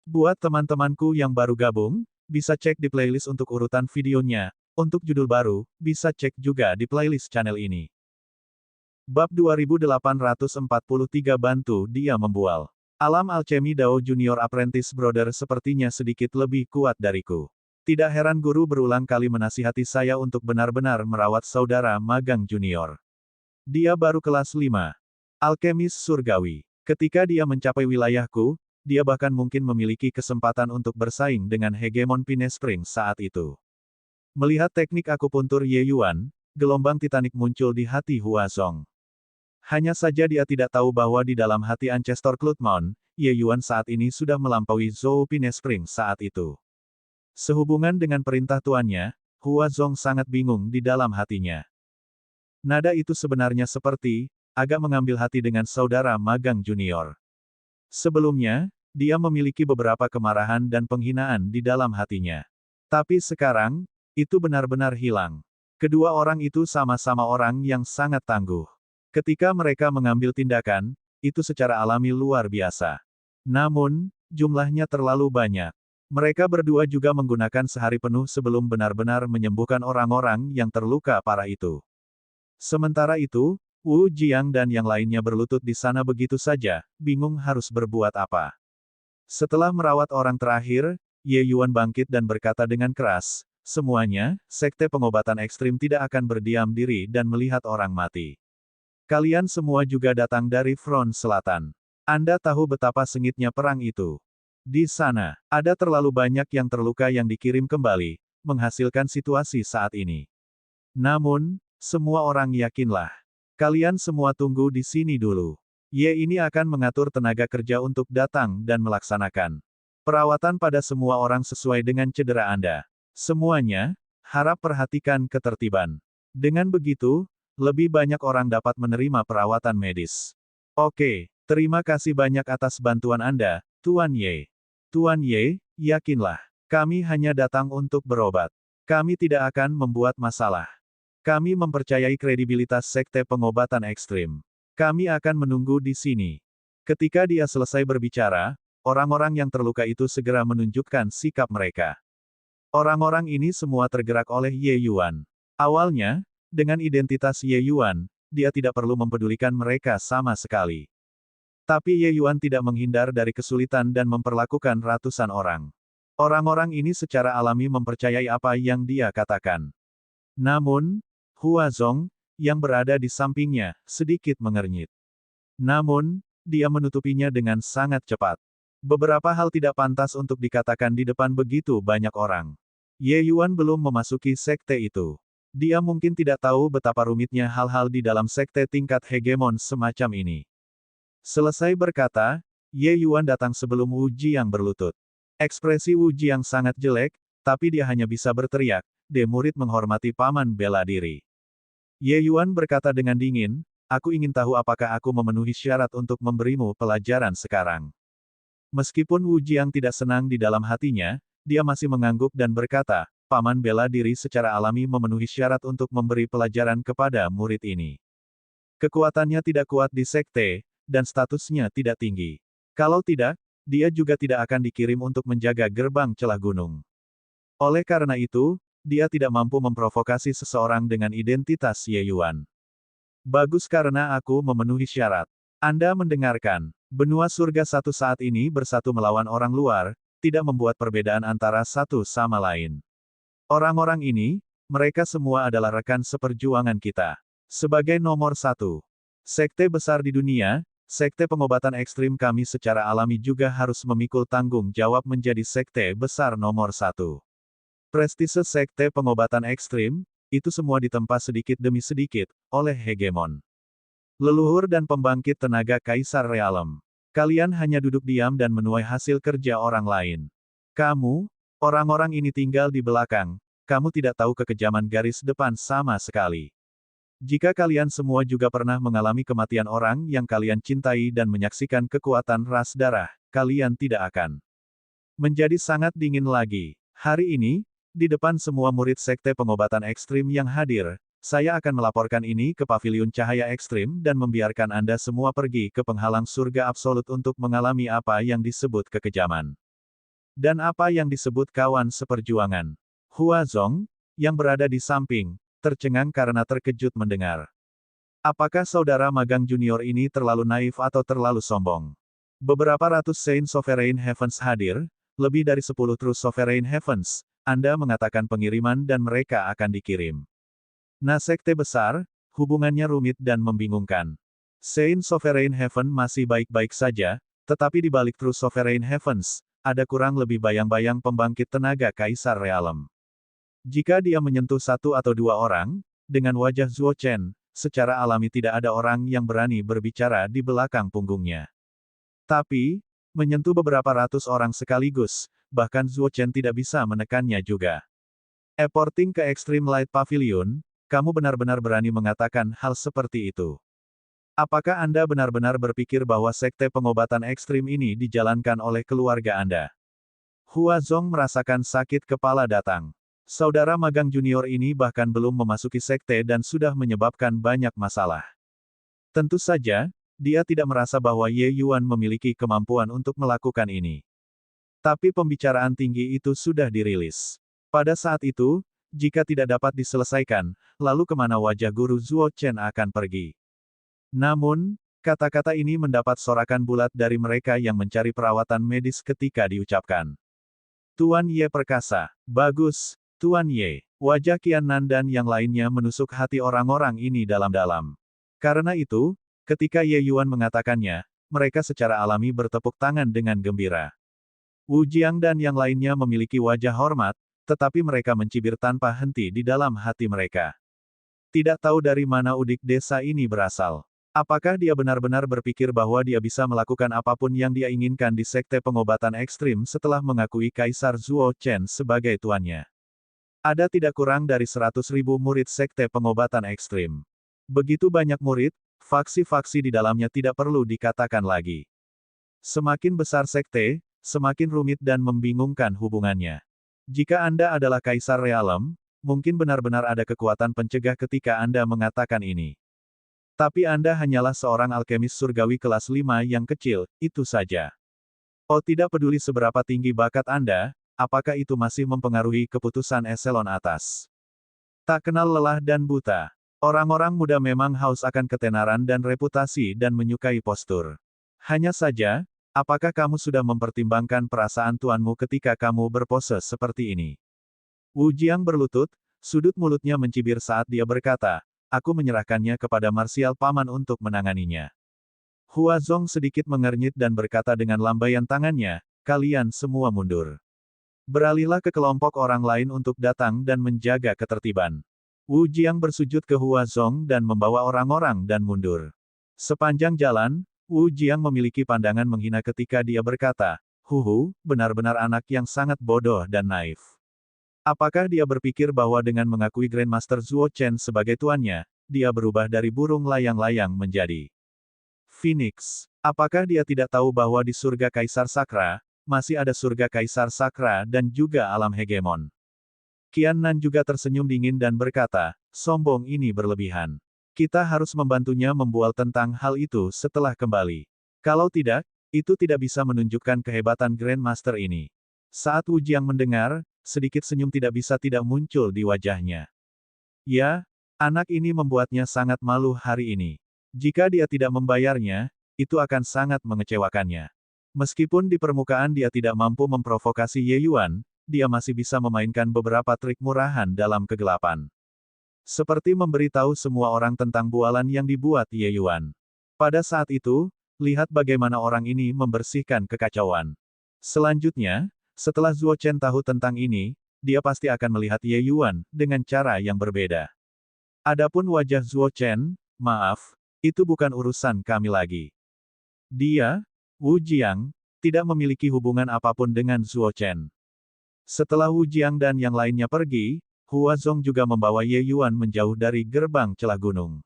Buat teman-temanku yang baru gabung, bisa cek di playlist untuk urutan videonya. Untuk judul baru, bisa cek juga di playlist channel ini. Bab 2843 Bantu dia membual. Alam alchemy Dao Junior Apprentice Brother sepertinya sedikit lebih kuat dariku. Tidak heran guru berulang kali menasihati saya untuk benar-benar merawat saudara magang junior. Dia baru kelas 5. Alkemis surgawi. Ketika dia mencapai wilayahku, dia bahkan mungkin memiliki kesempatan untuk bersaing dengan hegemon Pinespring saat itu. Melihat teknik akupuntur Ye Yuan, gelombang titanik muncul di hati Huazong. Hanya saja dia tidak tahu bahwa di dalam hati Ancestor Cloudmon, Ye Yuan saat ini sudah melampaui Zhou Pinespring saat itu. Sehubungan dengan perintah tuannya, Huazong sangat bingung di dalam hatinya. Nada itu sebenarnya seperti, agak mengambil hati dengan saudara magang junior. Sebelumnya, dia memiliki beberapa kemarahan dan penghinaan di dalam hatinya. Tapi sekarang, itu benar-benar hilang. Kedua orang itu sama-sama orang yang sangat tangguh. Ketika mereka mengambil tindakan, itu secara alami luar biasa. Namun, jumlahnya terlalu banyak. Mereka berdua juga menggunakan sehari penuh sebelum benar-benar menyembuhkan orang-orang yang terluka parah itu. Sementara itu, Wu Jiang dan yang lainnya berlutut di sana begitu saja, bingung harus berbuat apa. Setelah merawat orang terakhir, Ye Yuan bangkit dan berkata dengan keras, semuanya, sekte pengobatan ekstrim tidak akan berdiam diri dan melihat orang mati. Kalian semua juga datang dari front selatan. Anda tahu betapa sengitnya perang itu. Di sana, ada terlalu banyak yang terluka yang dikirim kembali, menghasilkan situasi saat ini. Namun, semua orang yakinlah. Kalian semua tunggu di sini dulu. Ye ini akan mengatur tenaga kerja untuk datang dan melaksanakan perawatan pada semua orang sesuai dengan cedera Anda. Semuanya, harap perhatikan ketertiban. Dengan begitu, lebih banyak orang dapat menerima perawatan medis. Oke, terima kasih banyak atas bantuan Anda, Tuan Ye. Tuan Ye, yakinlah, kami hanya datang untuk berobat. Kami tidak akan membuat masalah. Kami mempercayai kredibilitas sekte pengobatan ekstrim. Kami akan menunggu di sini. Ketika dia selesai berbicara, orang-orang yang terluka itu segera menunjukkan sikap mereka. Orang-orang ini semua tergerak oleh Ye Yuan. Awalnya, dengan identitas Ye Yuan, dia tidak perlu mempedulikan mereka sama sekali. Tapi Ye Yuan tidak menghindar dari kesulitan dan memperlakukan ratusan orang. Orang-orang ini secara alami mempercayai apa yang dia katakan. Namun, Huazong, yang berada di sampingnya, sedikit mengernyit. Namun, dia menutupinya dengan sangat cepat. Beberapa hal tidak pantas untuk dikatakan di depan begitu banyak orang. Ye Yuan belum memasuki sekte itu. Dia mungkin tidak tahu betapa rumitnya hal-hal di dalam sekte tingkat hegemon semacam ini. Selesai berkata, Ye Yuan datang sebelum Wu Jiang berlutut. Ekspresi Wu Jiang sangat jelek, tapi dia hanya bisa berteriak, "De murid menghormati paman bela diri." Ye Yuan berkata dengan dingin, "Aku ingin tahu apakah aku memenuhi syarat untuk memberimu pelajaran sekarang." Meskipun Wu Jiang tidak senang di dalam hatinya, dia masih mengangguk dan berkata, Paman bela diri secara alami memenuhi syarat untuk memberi pelajaran kepada murid ini. Kekuatannya tidak kuat di sekte, dan statusnya tidak tinggi. Kalau tidak, dia juga tidak akan dikirim untuk menjaga gerbang celah gunung. Oleh karena itu, dia tidak mampu memprovokasi seseorang dengan identitas Ye Yuan. Bagus karena aku memenuhi syarat. Anda mendengarkan, benua surga satu saat ini bersatu melawan orang luar, tidak membuat perbedaan antara satu sama lain. Orang-orang ini, mereka semua adalah rekan seperjuangan kita. Sebagai nomor satu, sekte besar di dunia, sekte pengobatan ekstrim kami secara alami juga harus memikul tanggung jawab menjadi sekte besar nomor satu. Prestise sekte pengobatan ekstrim, itu semua ditempa sedikit demi sedikit, oleh hegemon. Leluhur dan pembangkit tenaga Kaisar Realem. Kalian hanya duduk diam dan menuai hasil kerja orang lain. Kamu, orang-orang ini tinggal di belakang, kamu tidak tahu kekejaman garis depan sama sekali. Jika kalian semua juga pernah mengalami kematian orang yang kalian cintai dan menyaksikan kekuatan ras darah, kalian tidak akan menjadi sangat dingin lagi. Hari ini, di depan semua murid sekte pengobatan ekstrim yang hadir, saya akan melaporkan ini ke Paviliun Cahaya Ekstrim dan membiarkan Anda semua pergi ke penghalang surga absolut untuk mengalami apa yang disebut kekejaman. Dan apa yang disebut kawan seperjuangan? Huazong, yang berada di samping, tercengang karena terkejut mendengar. Apakah saudara magang junior ini terlalu naif atau terlalu sombong? Beberapa ratus Saint Sovereign Heavens hadir, lebih dari 10 True Sovereign Heavens. Anda mengatakan pengiriman dan mereka akan dikirim. Nah, sekte besar, hubungannya rumit dan membingungkan. Saint Sovereign Heaven masih baik-baik saja, tetapi di balik True Sovereign Heavens, ada kurang lebih bayang-bayang pembangkit tenaga Kaisar Realem. Jika dia menyentuh satu atau dua orang, dengan wajah Zuo Chen, secara alami tidak ada orang yang berani berbicara di belakang punggungnya. Tapi, menyentuh beberapa ratus orang sekaligus, bahkan Zuo Chen tidak bisa menekannya juga. Reporting ke Extreme Light Pavilion, kamu benar-benar berani mengatakan hal seperti itu. Apakah Anda benar-benar berpikir bahwa sekte pengobatan ekstrim ini dijalankan oleh keluarga Anda? Huazong merasakan sakit kepala datang. Saudara magang junior ini bahkan belum memasuki sekte dan sudah menyebabkan banyak masalah. Tentu saja, dia tidak merasa bahwa Ye Yuan memiliki kemampuan untuk melakukan ini. Tapi pembicaraan tinggi itu sudah dirilis. Pada saat itu, jika tidak dapat diselesaikan, lalu kemana wajah guru Zuo Chen akan pergi? Namun, kata-kata ini mendapat sorakan bulat dari mereka yang mencari perawatan medis ketika diucapkan. Tuan Ye perkasa. Bagus, Tuan Ye. Wajah Qiannan dan yang lainnya menusuk hati orang-orang ini dalam-dalam. Karena itu, ketika Ye Yuan mengatakannya, mereka secara alami bertepuk tangan dengan gembira. Wu Jiang dan yang lainnya memiliki wajah hormat, tetapi mereka mencibir tanpa henti di dalam hati mereka. Tidak tahu dari mana udik desa ini berasal. Apakah dia benar-benar berpikir bahwa dia bisa melakukan apapun yang dia inginkan di sekte pengobatan ekstrim setelah mengakui Kaisar Zuo Chen sebagai tuannya? Ada tidak kurang dari 100.000 murid sekte pengobatan ekstrim. Begitu banyak murid, faksi-faksi di dalamnya tidak perlu dikatakan lagi. Semakin besar sekte, semakin rumit dan membingungkan hubungannya. Jika Anda adalah Kaisar Realem, mungkin benar-benar ada kekuatan pencegah ketika Anda mengatakan ini. Tapi Anda hanyalah seorang alkemis surgawi kelas 5 yang kecil, itu saja. Oh, tidak peduli seberapa tinggi bakat Anda, apakah itu masih mempengaruhi keputusan eselon atas? Tak kenal lelah dan buta. Orang-orang muda memang haus akan ketenaran dan reputasi dan menyukai postur. Hanya saja, apakah kamu sudah mempertimbangkan perasaan tuanmu ketika kamu berpose seperti ini? Wu Jiang berlutut, sudut mulutnya mencibir saat dia berkata, aku menyerahkannya kepada Marsial Paman untuk menanganinya. Huazong sedikit mengernyit dan berkata dengan lambaian tangannya, kalian semua mundur. Beralihlah ke kelompok orang lain untuk datang dan menjaga ketertiban. Wu Jiang bersujud ke Huazong dan membawa orang-orang dan mundur. Sepanjang jalan, Wu Jiang memiliki pandangan menghina ketika dia berkata, Huhu, benar-benar anak yang sangat bodoh dan naif. Apakah dia berpikir bahwa dengan mengakui Grandmaster Zuo Chen sebagai tuannya, dia berubah dari burung layang-layang menjadi Phoenix? Apakah dia tidak tahu bahwa di surga Kaisar Sakra, masih ada surga Kaisar Sakra dan juga alam hegemon? Qiannan juga tersenyum dingin dan berkata, sombong ini berlebihan. Kita harus membantunya membual tentang hal itu setelah kembali. Kalau tidak, itu tidak bisa menunjukkan kehebatan Grandmaster ini. Saat Wu Jiang mendengar, sedikit senyum tidak bisa tidak muncul di wajahnya. Ya, anak ini membuatnya sangat malu hari ini. Jika dia tidak membayarnya, itu akan sangat mengecewakannya. Meskipun di permukaan dia tidak mampu memprovokasi Ye Yuan, dia masih bisa memainkan beberapa trik murahan dalam kegelapan. Seperti memberitahu semua orang tentang bualan yang dibuat Ye Yuan. Pada saat itu, lihat bagaimana orang ini membersihkan kekacauan. Selanjutnya, setelah Zuo Chen tahu tentang ini, dia pasti akan melihat Ye Yuan dengan cara yang berbeda. Adapun wajah Zuo Chen, maaf, itu bukan urusan kami lagi. Dia, Wu Jiang, tidak memiliki hubungan apapun dengan Zuo Chen. Setelah Wu Jiang dan yang lainnya pergi, Huazong juga membawa Ye Yuan menjauh dari gerbang celah gunung.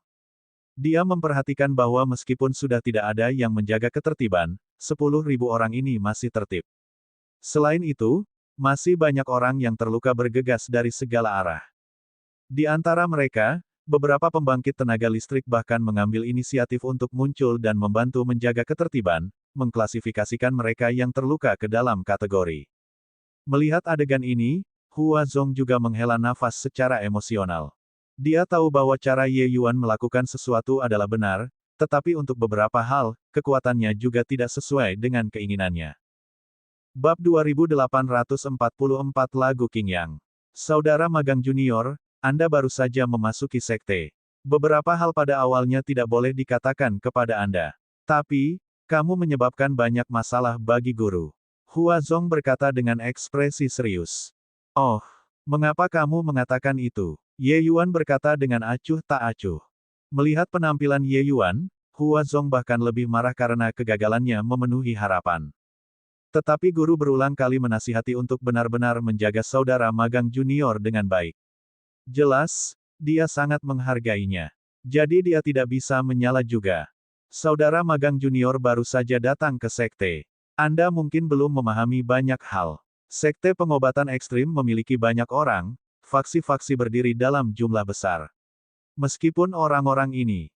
Dia memperhatikan bahwa meskipun sudah tidak ada yang menjaga ketertiban, 10.000 orang ini masih tertib. Selain itu, masih banyak orang yang terluka bergegas dari segala arah. Di antara mereka, beberapa pembangkit tenaga listrik bahkan mengambil inisiatif untuk muncul dan membantu menjaga ketertiban, mengklasifikasikan mereka yang terluka ke dalam kategori Melihat adegan ini, Hua Zong juga menghela nafas secara emosional. Dia tahu bahwa cara Ye Yuan melakukan sesuatu adalah benar, tetapi untuk beberapa hal, kekuatannya juga tidak sesuai dengan keinginannya. Bab 2844 Lagu King Yang. Saudara magang junior, Anda baru saja memasuki sekte. Beberapa hal pada awalnya tidak boleh dikatakan kepada Anda. Tapi, kamu menyebabkan banyak masalah bagi guru. Hua Zong berkata dengan ekspresi serius. Oh, mengapa kamu mengatakan itu? Ye Yuan berkata dengan acuh tak acuh. Melihat penampilan Ye Yuan, Hua Zong bahkan lebih marah karena kegagalannya memenuhi harapan. Tetapi guru berulang kali menasihati untuk benar-benar menjaga saudara magang junior dengan baik. Jelas, dia sangat menghargainya. Jadi dia tidak bisa menyala juga. Saudara magang junior baru saja datang ke sekte. Anda mungkin belum memahami banyak hal. Sekte pengobatan ekstrim memiliki banyak orang, faksi-faksi berdiri dalam jumlah besar. Meskipun orang-orang ini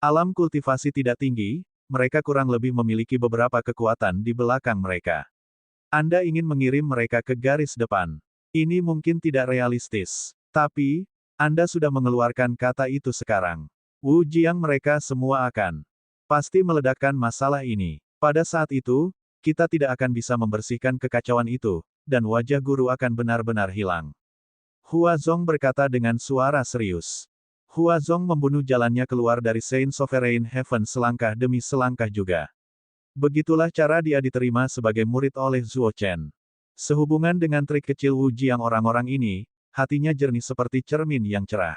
alam kultivasi tidak tinggi, mereka kurang lebih memiliki beberapa kekuatan di belakang mereka. Anda ingin mengirim mereka ke garis depan. Ini mungkin tidak realistis. Tapi, Anda sudah mengeluarkan kata itu sekarang. Wu Jiang mereka semua akan pasti meledakkan masalah ini. Pada saat itu, kita tidak akan bisa membersihkan kekacauan itu, dan wajah guru akan benar-benar hilang. Hua Zong berkata dengan suara serius. Hua Zong membunuh jalannya keluar dari Saint Sovereign Heaven selangkah demi selangkah juga. Begitulah cara dia diterima sebagai murid oleh Zuo Chen. Sehubungan dengan trik kecil Wu Jiang orang-orang ini, hatinya jernih seperti cermin yang cerah.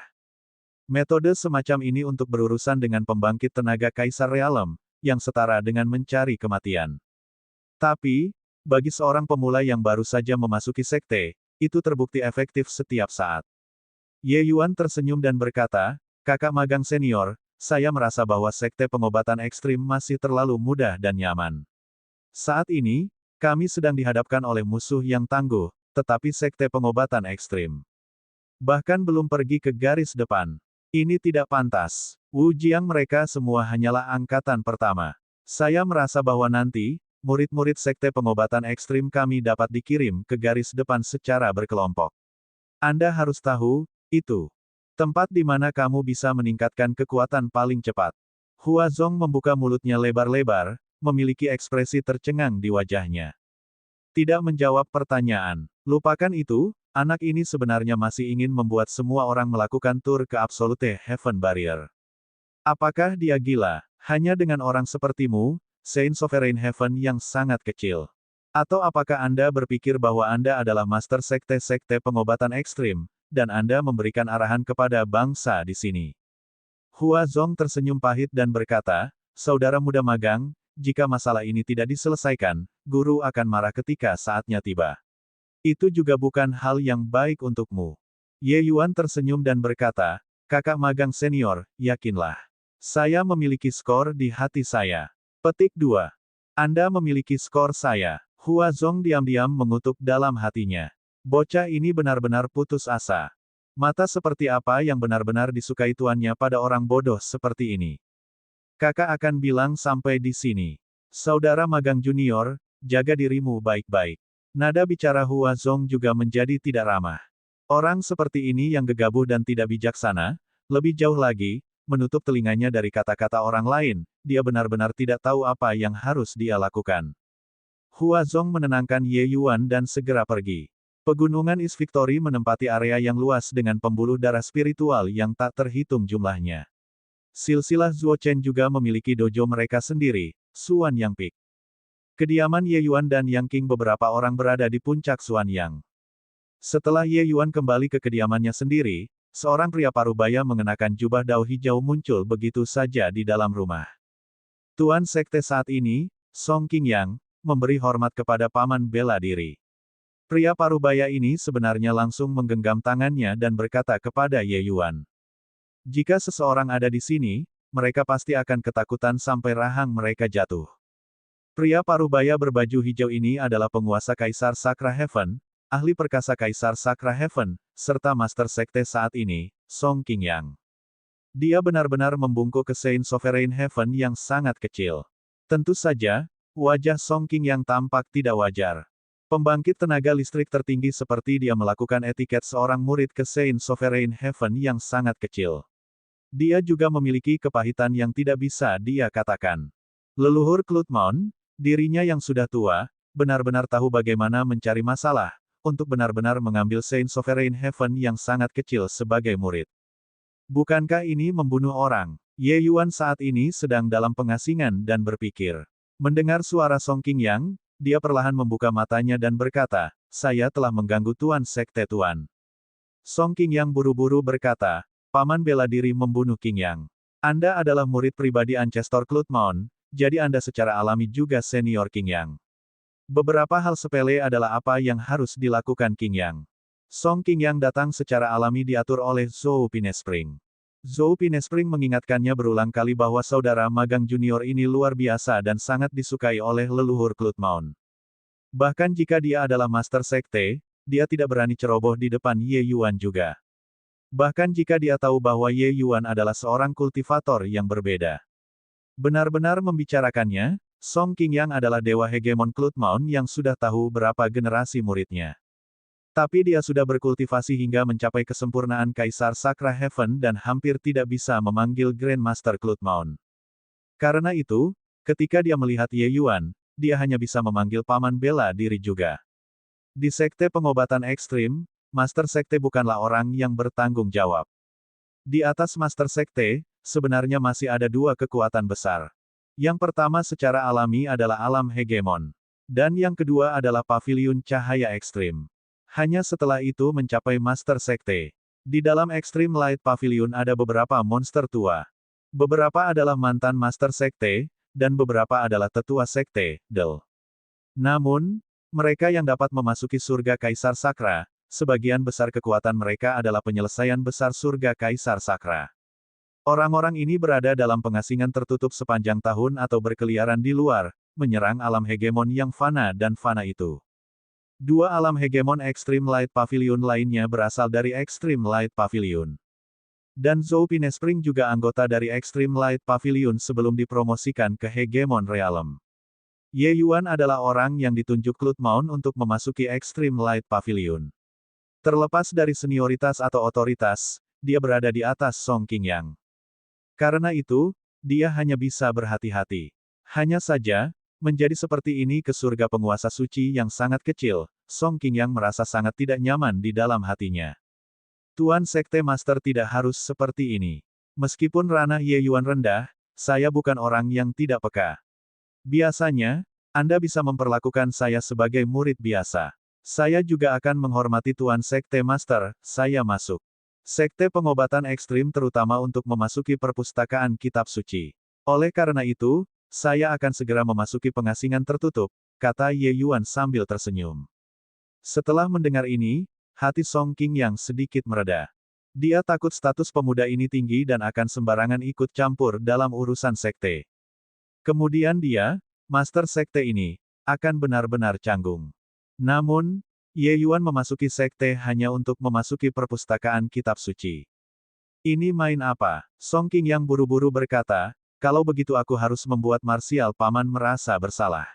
Metode semacam ini untuk berurusan dengan pembangkit tenaga Kaisar Realem, yang setara dengan mencari kematian. Tapi, bagi seorang pemula yang baru saja memasuki sekte, itu terbukti efektif setiap saat. Ye Yuan tersenyum dan berkata, "Kakak magang senior, saya merasa bahwa sekte pengobatan ekstrim masih terlalu mudah dan nyaman. Saat ini, kami sedang dihadapkan oleh musuh yang tangguh, tetapi sekte pengobatan ekstrim bahkan belum pergi ke garis depan. Ini tidak pantas. Wu Jiang mereka semua hanyalah angkatan pertama. Saya merasa bahwa nanti, murid-murid sekte pengobatan ekstrim kami dapat dikirim ke garis depan secara berkelompok. Anda harus tahu, itu tempat di mana kamu bisa meningkatkan kekuatan paling cepat." Hua Zong membuka mulutnya lebar-lebar, memiliki ekspresi tercengang di wajahnya. Tidak menjawab pertanyaan. Lupakan itu, anak ini sebenarnya masih ingin membuat semua orang melakukan tur ke Absolute Heaven Barrier. Apakah dia gila? Hanya dengan orang sepertimu, Saint Sovereign Heaven yang sangat kecil. Atau apakah Anda berpikir bahwa Anda adalah master sekte-sekte pengobatan ekstrim, dan Anda memberikan arahan kepada bangsa di sini? Hua Zong tersenyum pahit dan berkata, "Saudara muda magang, jika masalah ini tidak diselesaikan, guru akan marah ketika saatnya tiba. Itu juga bukan hal yang baik untukmu." Ye Yuan tersenyum dan berkata, "Kakak magang senior, yakinlah. Saya memiliki skor di hati saya." Petik 2. Anda memiliki skor saya. Hua Zong diam-diam mengutuk dalam hatinya. Bocah ini benar-benar putus asa. Mata seperti apa yang benar-benar disukai tuannya pada orang bodoh seperti ini? Kakak akan bilang sampai di sini. Saudara magang junior, jaga dirimu baik-baik. Nada bicara Hua Zong juga menjadi tidak ramah. Orang seperti ini yang gegabah dan tidak bijaksana, lebih jauh lagi, menutup telinganya dari kata-kata orang lain, dia benar-benar tidak tahu apa yang harus dia lakukan. Hua Zong menenangkan Ye Yuan dan segera pergi. Pegunungan East Victory menempati area yang luas dengan pembuluh darah spiritual yang tak terhitung jumlahnya. Silsilah Zuo Chen juga memiliki dojo mereka sendiri, Suan Yang Peak. Kediaman Ye Yuan dan Yang King beberapa orang berada di puncak Suan Yang. Setelah Ye Yuan kembali ke kediamannya sendiri, seorang pria parubaya mengenakan jubah dao hijau muncul begitu saja di dalam rumah. Tuan sekte saat ini, Song King Yang, memberi hormat kepada paman bela diri. Pria parubaya ini sebenarnya langsung menggenggam tangannya dan berkata kepada Ye Yuan, "Jika seseorang ada di sini, mereka pasti akan ketakutan sampai rahang mereka jatuh." Pria parubaya berbaju hijau ini adalah penguasa Kaisar Sakra Heaven, ahli perkasa Kaisar Sakra Heaven, serta master sekte saat ini, Song King Yang. Dia benar-benar membungkuk ke Saint Sovereign Heaven yang sangat kecil. Tentu saja, wajah Song King Yang tampak tidak wajar. Pembangkit tenaga listrik tertinggi seperti dia melakukan etiket seorang murid ke Saint Sovereign Heaven yang sangat kecil. Dia juga memiliki kepahitan yang tidak bisa dia katakan. Leluhur Klutmon, dirinya yang sudah tua, benar-benar tahu bagaimana mencari masalah, untuk benar-benar mengambil Saint Sovereign Heaven yang sangat kecil sebagai murid. Bukankah ini membunuh orang? Ye Yuan saat ini sedang dalam pengasingan dan berpikir. Mendengar suara Song Qingyang, dia perlahan membuka matanya dan berkata, saya telah mengganggu Tuan Sekte Tuan. Song Qingyang buru-buru berkata, Paman bela diri membunuh Qingyang. Anda adalah murid pribadi Ancestor Klutmon, jadi Anda secara alami juga senior Qingyang. Beberapa hal sepele adalah apa yang harus dilakukan Qingyang. Song Qingyang datang secara alami diatur oleh Zhou Pinespring. Zhou Pinespring mengingatkannya berulang kali bahwa saudara magang junior ini luar biasa dan sangat disukai oleh leluhur Klutmon. Bahkan jika dia adalah Master Sekte, dia tidak berani ceroboh di depan Ye Yuan juga. Bahkan jika dia tahu bahwa Ye Yuan adalah seorang kultivator yang berbeda. Benar-benar membicarakannya, Song Qingyang adalah dewa hegemon Klutmon yang sudah tahu berapa generasi muridnya. Tapi dia sudah berkultivasi hingga mencapai kesempurnaan Kaisar Sakra Heaven dan hampir tidak bisa memanggil Grandmaster Klutmon. Karena itu, ketika dia melihat Ye Yuan, dia hanya bisa memanggil paman bela diri juga. Di Sekte Pengobatan Ekstrim, Master Sekte bukanlah orang yang bertanggung jawab. Di atas Master Sekte, sebenarnya masih ada dua kekuatan besar. Yang pertama secara alami adalah alam hegemon. Dan yang kedua adalah Paviliun Cahaya Ekstrim. Hanya setelah itu mencapai Master Sekte. Di dalam Extreme Light Pavilion ada beberapa monster tua. Beberapa adalah mantan Master Sekte, dan beberapa adalah tetua Sekte, Del. Namun, mereka yang dapat memasuki surga Kaisar Sakra, sebagian besar kekuatan mereka adalah penyelesaian besar surga Kaisar Sakra. Orang-orang ini berada dalam pengasingan tertutup sepanjang tahun atau berkeliaran di luar, menyerang alam hegemon yang fana dan fana itu. Dua alam hegemon Extreme Light Pavilion lainnya berasal dari Extreme Light Pavilion. Dan Zhou Pinespring juga anggota dari Extreme Light Pavilion sebelum dipromosikan ke Hegemon Realm. Ye Yuan adalah orang yang ditunjuk Klutmon untuk memasuki Extreme Light Pavilion. Terlepas dari senioritas atau otoritas, dia berada di atas Song Qingyang. Karena itu, dia hanya bisa berhati-hati. Hanya saja, menjadi seperti ini ke surga penguasa suci yang sangat kecil, Song Qingyang merasa sangat tidak nyaman di dalam hatinya. Tuan Sekte Master tidak harus seperti ini. Meskipun ranah Ye Yuan rendah, saya bukan orang yang tidak peka. Biasanya, Anda bisa memperlakukan saya sebagai murid biasa. Saya juga akan menghormati Tuan Sekte Master, saya masuk. Sekte Pengobatan Ekstrim terutama untuk memasuki perpustakaan kitab suci. Oleh karena itu, saya akan segera memasuki pengasingan tertutup, kata Ye Yuan sambil tersenyum. Setelah mendengar ini, hati Song Qingyang sedikit mereda. Dia takut status pemuda ini tinggi dan akan sembarangan ikut campur dalam urusan sekte. Kemudian dia, Master Sekte ini, akan benar-benar canggung. Namun, Ye Yuan memasuki sekte hanya untuk memasuki perpustakaan kitab suci. Ini main apa? Song Qingyang buru-buru berkata, kalau begitu aku harus membuat Marsial Paman merasa bersalah.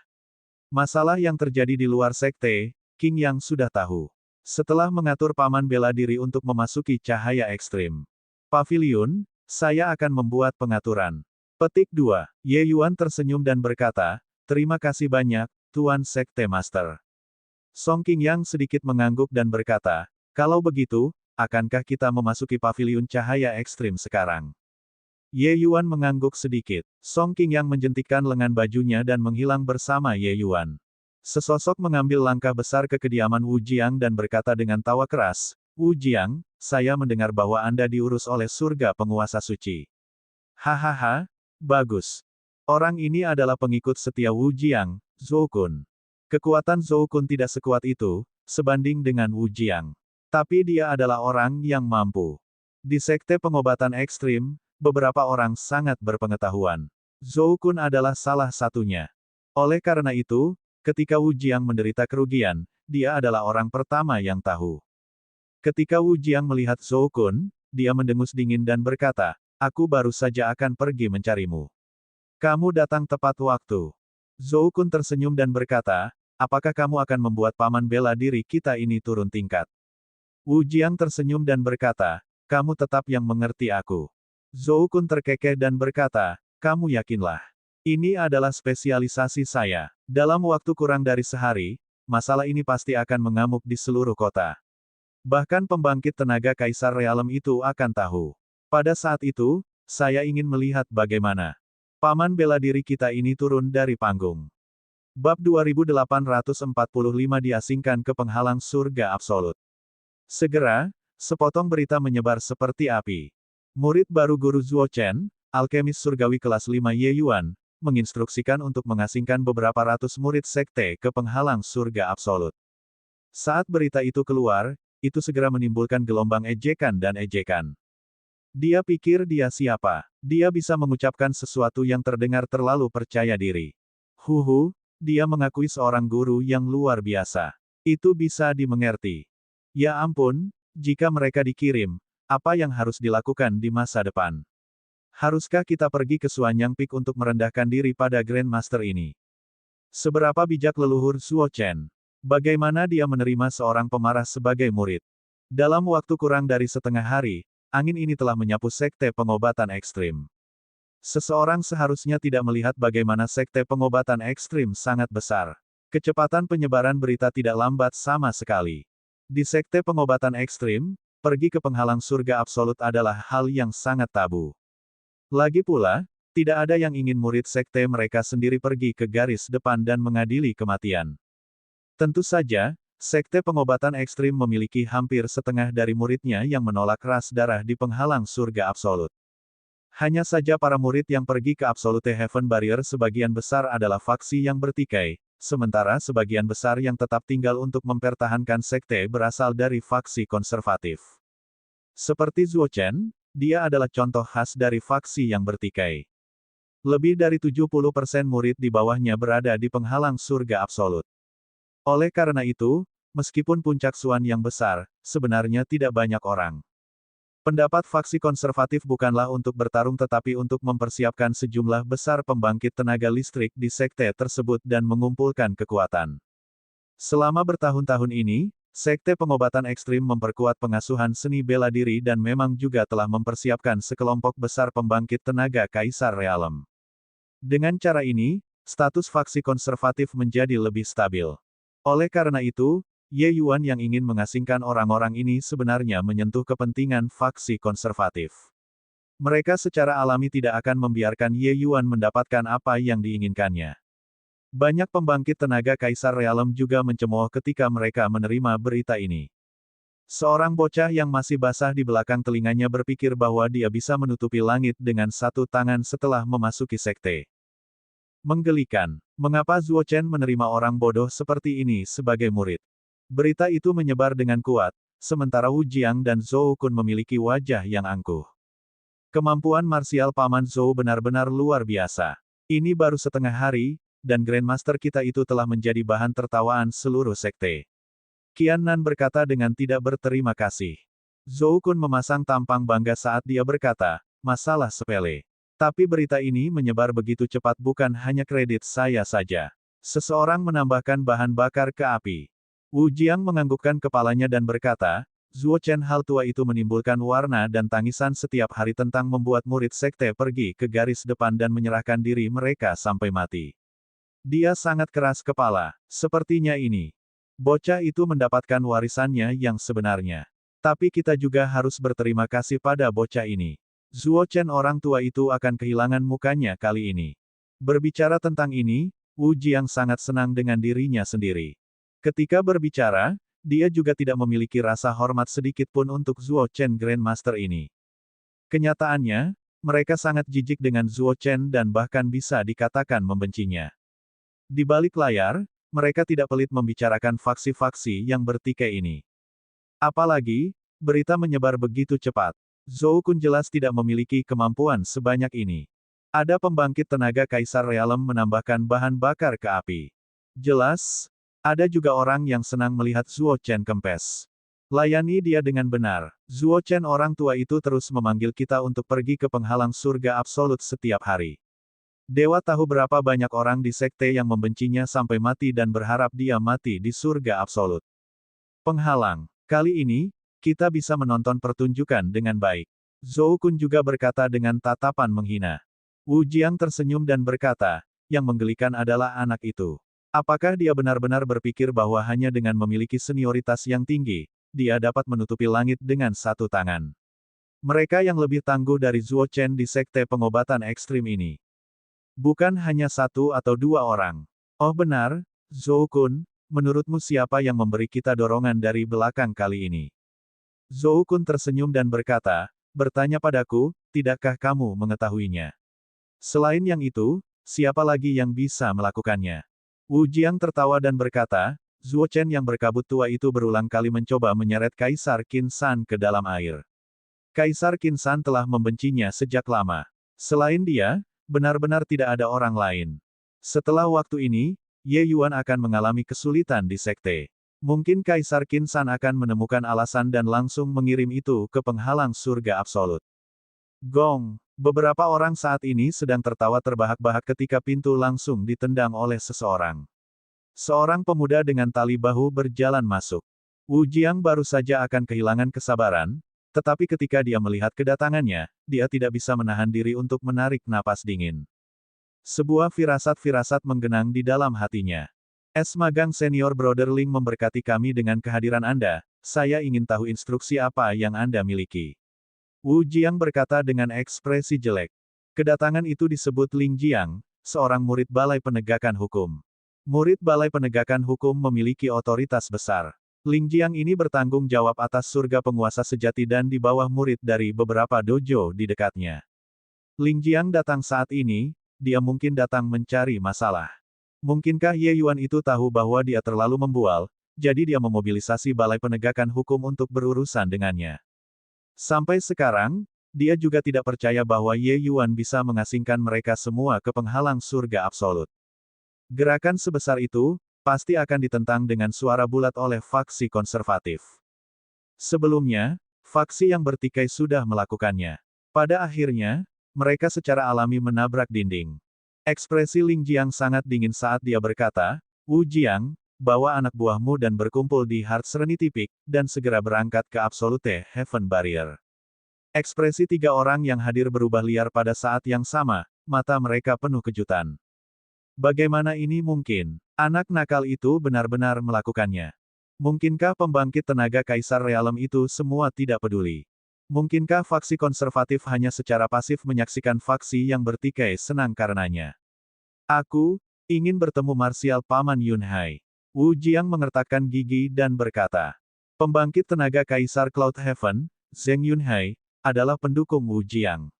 Masalah yang terjadi di luar sekte, Qingyang sudah tahu. Setelah mengatur Paman bela diri untuk memasuki cahaya ekstrim Pavilion, saya akan membuat pengaturan. Petik 2. Ye Yuan tersenyum dan berkata, terima kasih banyak, Tuan Sekte Master. Song Qingyang sedikit mengangguk dan berkata, kalau begitu, akankah kita memasuki Pavilion Cahaya Ekstrim sekarang? Ye Yuan mengangguk sedikit. Song Qingyang menjentikkan lengan bajunya dan menghilang bersama Ye Yuan. Sesosok mengambil langkah besar ke kediaman Wu Jiang dan berkata dengan tawa keras, Wu Jiang, saya mendengar bahwa Anda diurus oleh surga penguasa suci. Hahaha, bagus. Orang ini adalah pengikut setia Wu Jiang, Zhou Kun. Kekuatan Zhou Kun tidak sekuat itu, sebanding dengan Wu Jiang. Tapi dia adalah orang yang mampu. Di Sekte Pengobatan Ekstrim, beberapa orang sangat berpengetahuan. Zhou Kun adalah salah satunya. Oleh karena itu, ketika Wu Jiang menderita kerugian, dia adalah orang pertama yang tahu. Ketika Wu Jiang melihat Zhou Kun, dia mendengus dingin dan berkata, aku baru saja akan pergi mencarimu. Kamu datang tepat waktu. Zhou Kun tersenyum dan berkata, apakah kamu akan membuat paman bela diri kita ini turun tingkat? Wu Jiang tersenyum dan berkata, kamu tetap yang mengerti aku. Zhou Kun terkekeh dan berkata, kamu yakinlah. Ini adalah spesialisasi saya. Dalam waktu kurang dari sehari, masalah ini pasti akan mengamuk di seluruh kota. Bahkan pembangkit tenaga Kaisar Realem itu akan tahu. Pada saat itu, saya ingin melihat bagaimana paman bela diri kita ini turun dari panggung. Bab 2845 diasingkan ke penghalang surga absolut. Segera, sepotong berita menyebar seperti api. Murid baru guru Zuo Chen, alkemis surgawi kelas 5 Ye Yuan, menginstruksikan untuk mengasingkan beberapa ratus murid sekte ke penghalang surga absolut. Saat berita itu keluar, itu segera menimbulkan gelombang ejekan dan ejekan. Dia pikir dia siapa? Dia bisa mengucapkan sesuatu yang terdengar terlalu percaya diri. Huhu, dia mengakui seorang guru yang luar biasa. Itu bisa dimengerti. Ya ampun, jika mereka dikirim, apa yang harus dilakukan di masa depan? Haruskah kita pergi ke Suanyang Peak untuk merendahkan diri pada Grandmaster ini? Seberapa bijak leluhur Zuo Chen? Bagaimana dia menerima seorang pemarah sebagai murid? Dalam waktu kurang dari setengah hari, angin ini telah menyapu sekte pengobatan ekstrim. Seseorang seharusnya tidak melihat bagaimana sekte pengobatan ekstrim sangat besar. Kecepatan penyebaran berita tidak lambat sama sekali. Di sekte pengobatan ekstrim, pergi ke penghalang surga absolut adalah hal yang sangat tabu. Lagi pula, tidak ada yang ingin murid sekte mereka sendiri pergi ke garis depan dan mengadili kematian. Tentu saja, sekte pengobatan ekstrim memiliki hampir setengah dari muridnya yang menolak ras darah di penghalang surga absolut. Hanya saja para murid yang pergi ke Absolute Heaven Barrier sebagian besar adalah faksi yang bertikai, sementara sebagian besar yang tetap tinggal untuk mempertahankan sekte berasal dari faksi konservatif. Seperti Zuo Chen, dia adalah contoh khas dari faksi yang bertikai. Lebih dari 70% murid di bawahnya berada di penghalang surga absolut. Oleh karena itu, meskipun puncak Suan yang besar, sebenarnya tidak banyak orang. Pendapat faksi konservatif bukanlah untuk bertarung tetapi untuk mempersiapkan sejumlah besar pembangkit tenaga listrik di sekte tersebut dan mengumpulkan kekuatan. Selama bertahun-tahun ini, sekte pengobatan ekstrim memperkuat pengasuhan seni bela diri dan memang juga telah mempersiapkan sekelompok besar pembangkit tenaga Kaisar Realem. Dengan cara ini, status faksi konservatif menjadi lebih stabil. Oleh karena itu, Ye Yuan yang ingin mengasingkan orang-orang ini sebenarnya menyentuh kepentingan faksi konservatif. Mereka secara alami tidak akan membiarkan Ye Yuan mendapatkan apa yang diinginkannya. Banyak pembangkit tenaga Kaisar Realem juga mencemooh ketika mereka menerima berita ini. Seorang bocah yang masih basah di belakang telinganya berpikir bahwa dia bisa menutupi langit dengan satu tangan setelah memasuki sekte. Menggelikan. Mengapa Zuo Chen menerima orang bodoh seperti ini sebagai murid? Berita itu menyebar dengan kuat, sementara Wu Jiang dan Zhou Kun memiliki wajah yang angkuh. Kemampuan marsial Paman Zhou benar-benar luar biasa. Ini baru setengah hari, dan Grandmaster kita itu telah menjadi bahan tertawaan seluruh sekte. Qian Nan berkata dengan tidak berterima kasih. Zhou Kun memasang tampang bangga saat dia berkata, masalah sepele. Tapi berita ini menyebar begitu cepat bukan hanya kredit saya saja. Seseorang menambahkan bahan bakar ke api. Wu Jiang menganggukkan kepalanya dan berkata, Zuo Chen hal tua itu menimbulkan warna dan tangisan setiap hari tentang membuat murid sekte pergi ke garis depan dan menyerahkan diri mereka sampai mati. Dia sangat keras kepala, sepertinya ini. Bocah itu mendapatkan warisannya yang sebenarnya. Tapi kita juga harus berterima kasih pada bocah ini. Zuo Chen orang tua itu akan kehilangan mukanya kali ini. Berbicara tentang ini, Wu Jiang sangat senang dengan dirinya sendiri. Ketika berbicara, dia juga tidak memiliki rasa hormat sedikit pun untuk Zuo Chen Grandmaster ini. Kenyataannya, mereka sangat jijik dengan Zuo Chen dan bahkan bisa dikatakan membencinya. Di balik layar, mereka tidak pelit membicarakan faksi-faksi yang bertikai ini. Apalagi, berita menyebar begitu cepat. Zhou Kun jelas tidak memiliki kemampuan sebanyak ini. Ada pembangkit tenaga Kaisar Realem menambahkan bahan bakar ke api. Jelas, ada juga orang yang senang melihat Zuo Chen kempes. Layani dia dengan benar. Zuo Chen orang tua itu terus memanggil kita untuk pergi ke penghalang surga absolut setiap hari. Dewa tahu berapa banyak orang di sekte yang membencinya sampai mati dan berharap dia mati di surga absolut. Penghalang. Kali ini, kita bisa menonton pertunjukan dengan baik. Zhou Kun juga berkata dengan tatapan menghina. Wu Jiang tersenyum dan berkata, yang menggelikan adalah anak itu. Apakah dia benar-benar berpikir bahwa hanya dengan memiliki senioritas yang tinggi, dia dapat menutupi langit dengan satu tangan? Mereka yang lebih tangguh dari Zuo Chen di sekte pengobatan ekstrim ini. Bukan hanya satu atau dua orang. Oh benar, Zhou Kun, menurutmu siapa yang memberi kita dorongan dari belakang kali ini? Zhou Kun tersenyum dan berkata, bertanya padaku, tidakkah kamu mengetahuinya? Selain yang itu, siapa lagi yang bisa melakukannya? Wu Jiang tertawa dan berkata, Zuo Chen yang berkabut tua itu berulang kali mencoba menyeret Kaisar Qin San ke dalam air. Kaisar Qin San telah membencinya sejak lama. Selain dia, benar-benar tidak ada orang lain. Setelah waktu ini, Ye Yuan akan mengalami kesulitan di sekte. Mungkin Kaisar Qin San akan menemukan alasan dan langsung mengirim itu ke penghalang surga absolut. Gong! Beberapa orang saat ini sedang tertawa terbahak-bahak ketika pintu langsung ditendang oleh seseorang. Seorang pemuda dengan tali bahu berjalan masuk. Wu Jiang baru saja akan kehilangan kesabaran, tetapi ketika dia melihat kedatangannya, dia tidak bisa menahan diri untuk menarik napas dingin. Sebuah firasat-firasat menggenang di dalam hatinya. Es magang senior Brother Ling memberkati kami dengan kehadiran Anda, saya ingin tahu instruksi apa yang Anda miliki. Wu Jiang berkata dengan ekspresi jelek. Kedatangan itu disebut Ling Jiang, seorang murid Balai Penegakan Hukum. Murid Balai Penegakan Hukum memiliki otoritas besar. Ling Jiang ini bertanggung jawab atas surga penguasa sejati dan di bawah murid dari beberapa dojo di dekatnya. Ling Jiang datang saat ini, dia mungkin datang mencari masalah. Mungkinkah Ye Yuan itu tahu bahwa dia terlalu membual, jadi dia memobilisasi Balai Penegakan Hukum untuk berurusan dengannya. Sampai sekarang, dia juga tidak percaya bahwa Ye Yuan bisa mengasingkan mereka semua ke penghalang surga absolut. Gerakan sebesar itu, pasti akan ditentang dengan suara bulat oleh faksi konservatif. Sebelumnya, faksi yang bertikai sudah melakukannya. Pada akhirnya, mereka secara alami menabrak dinding. Ekspresi Ling Jiang sangat dingin saat dia berkata, Wu Jiang, bawa anak buahmu dan berkumpul di Heart Serenity Peak, dan segera berangkat ke Absolute Heaven Barrier. Ekspresi tiga orang yang hadir berubah liar pada saat yang sama, mata mereka penuh kejutan. Bagaimana ini mungkin? Anak nakal itu benar-benar melakukannya. Mungkinkah pembangkit tenaga Kaisar Realem itu semua tidak peduli? Mungkinkah faksi konservatif hanya secara pasif menyaksikan faksi yang bertikai senang karenanya? Aku ingin bertemu Marsial Paman Yunhai. Wu Jiang mengertakkan gigi dan berkata. Pembangkit tenaga Kaisar Cloud Heaven, Zheng Yunhai, adalah pendukung Wu Jiang.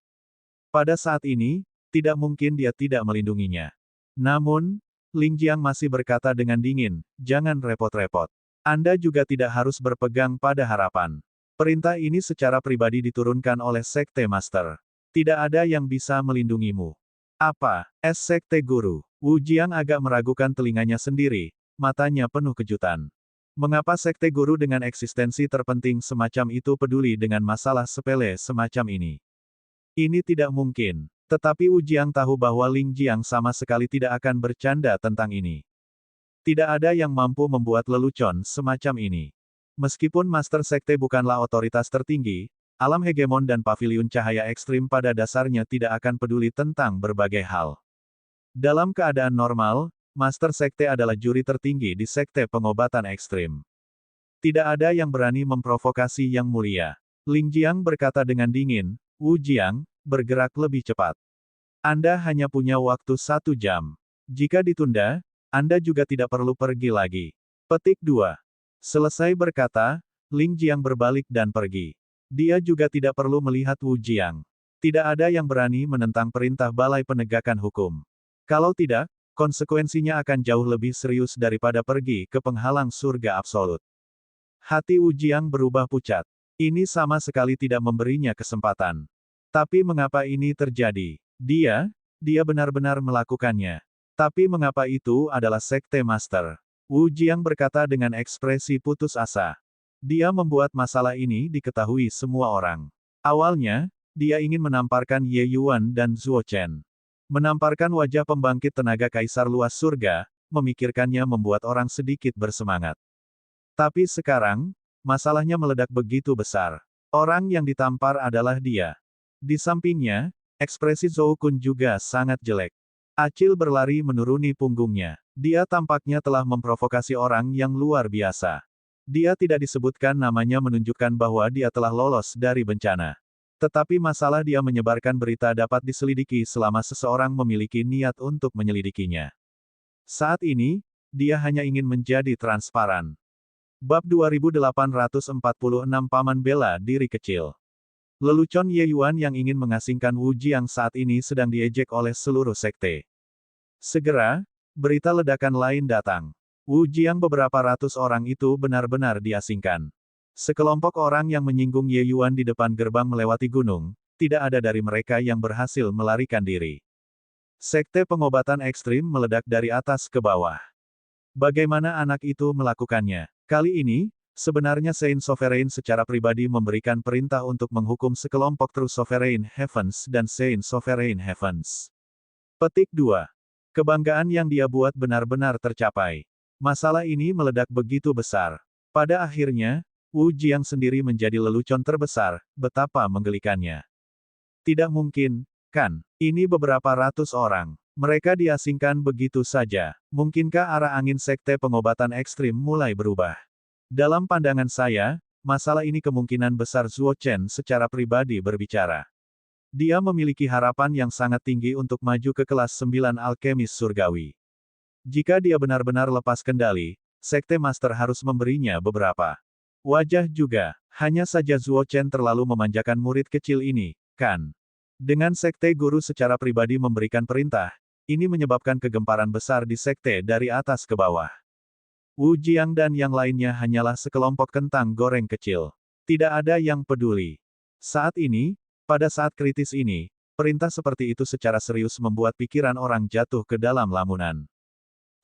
Pada saat ini, tidak mungkin dia tidak melindunginya. Namun, Ling Jiang masih berkata dengan dingin, jangan repot-repot. Anda juga tidak harus berpegang pada harapan. Perintah ini secara pribadi diturunkan oleh Sekte Master. Tidak ada yang bisa melindungimu. Apa? Sekte Guru. Wu Jiang agak meragukan telinganya sendiri, matanya penuh kejutan. Mengapa Sekte Guru dengan eksistensi terpenting semacam itu peduli dengan masalah sepele semacam ini? Ini tidak mungkin. Tetapi Wu Jiang tahu bahwa Ling Jiang sama sekali tidak akan bercanda tentang ini. Tidak ada yang mampu membuat lelucon semacam ini. Meskipun Master Sekte bukanlah otoritas tertinggi, alam hegemon dan paviliun cahaya ekstrim pada dasarnya tidak akan peduli tentang berbagai hal. Dalam keadaan normal, Master Sekte adalah juri tertinggi di Sekte Pengobatan Ekstrim. Tidak ada yang berani memprovokasi Yang Mulia. Ling Jiang berkata dengan dingin, Wu Jiang, bergerak lebih cepat. Anda hanya punya waktu 1 jam. Jika ditunda, Anda juga tidak perlu pergi lagi. Petik 2. Selesai berkata, Ling Jiang berbalik dan pergi. Dia juga tidak perlu melihat Wu Jiang. Tidak ada yang berani menentang perintah Balai Penegakan Hukum. Kalau tidak, konsekuensinya akan jauh lebih serius daripada pergi ke penghalang surga absolut. Hati Wu Jiang berubah pucat. Ini sama sekali tidak memberinya kesempatan. Tapi mengapa ini terjadi? Dia benar-benar melakukannya. Tapi mengapa itu adalah Sekte Master? Wu Jiang berkata dengan ekspresi putus asa. Dia membuat masalah ini diketahui semua orang. Awalnya, dia ingin menamparkan Ye Yuan dan Zuo Chen. Menamparkan wajah pembangkit tenaga kaisar luas surga, memikirkannya membuat orang sedikit bersemangat. Tapi sekarang, masalahnya meledak begitu besar. Orang yang ditampar adalah dia. Di sampingnya, ekspresi Zhou Kun juga sangat jelek. Acil berlari menuruni punggungnya. Dia tampaknya telah memprovokasi orang yang luar biasa. Dia tidak disebutkan namanya menunjukkan bahwa dia telah lolos dari bencana. Tetapi masalah dia menyebarkan berita dapat diselidiki selama seseorang memiliki niat untuk menyelidikinya. Saat ini, dia hanya ingin menjadi transparan. Bab 2846 Paman Bela Diri Kecil. Lelucon Ye Yuan yang ingin mengasingkan Wu Jiang saat ini sedang diejek oleh seluruh sekte. Segera, berita ledakan lain datang. Wu Jiang beberapa ratus orang itu benar-benar diasingkan. Sekelompok orang yang menyinggung Ye Yuan di depan gerbang melewati gunung, tidak ada dari mereka yang berhasil melarikan diri. Sekte pengobatan ekstrim meledak dari atas ke bawah. Bagaimana anak itu melakukannya? Kali ini, sebenarnya Saint Sovereign secara pribadi memberikan perintah untuk menghukum sekelompok True Sovereign Heavens dan Saint Sovereign Heavens. Petik 2. Kebanggaan yang dia buat benar-benar tercapai. Masalah ini meledak begitu besar. Pada akhirnya, Wu Jiang sendiri menjadi lelucon terbesar, betapa menggelikannya. Tidak mungkin, kan? Ini beberapa ratus orang. Mereka diasingkan begitu saja. Mungkinkah arah angin sekte pengobatan ekstrim mulai berubah? Dalam pandangan saya, masalah ini kemungkinan besar Zuo Chen secara pribadi berbicara. Dia memiliki harapan yang sangat tinggi untuk maju ke kelas 9 alkemis surgawi. Jika dia benar-benar lepas kendali, sekte master harus memberinya beberapa wajah juga. Hanya saja Zuo Chen terlalu memanjakan murid kecil ini, kan? Dengan sekte guru secara pribadi memberikan perintah, ini menyebabkan kegemparan besar di sekte dari atas ke bawah. Wu Jiang dan yang lainnya hanyalah sekelompok kentang goreng kecil. Tidak ada yang peduli. Saat ini, pada saat kritis ini, perintah seperti itu secara serius membuat pikiran orang jatuh ke dalam lamunan.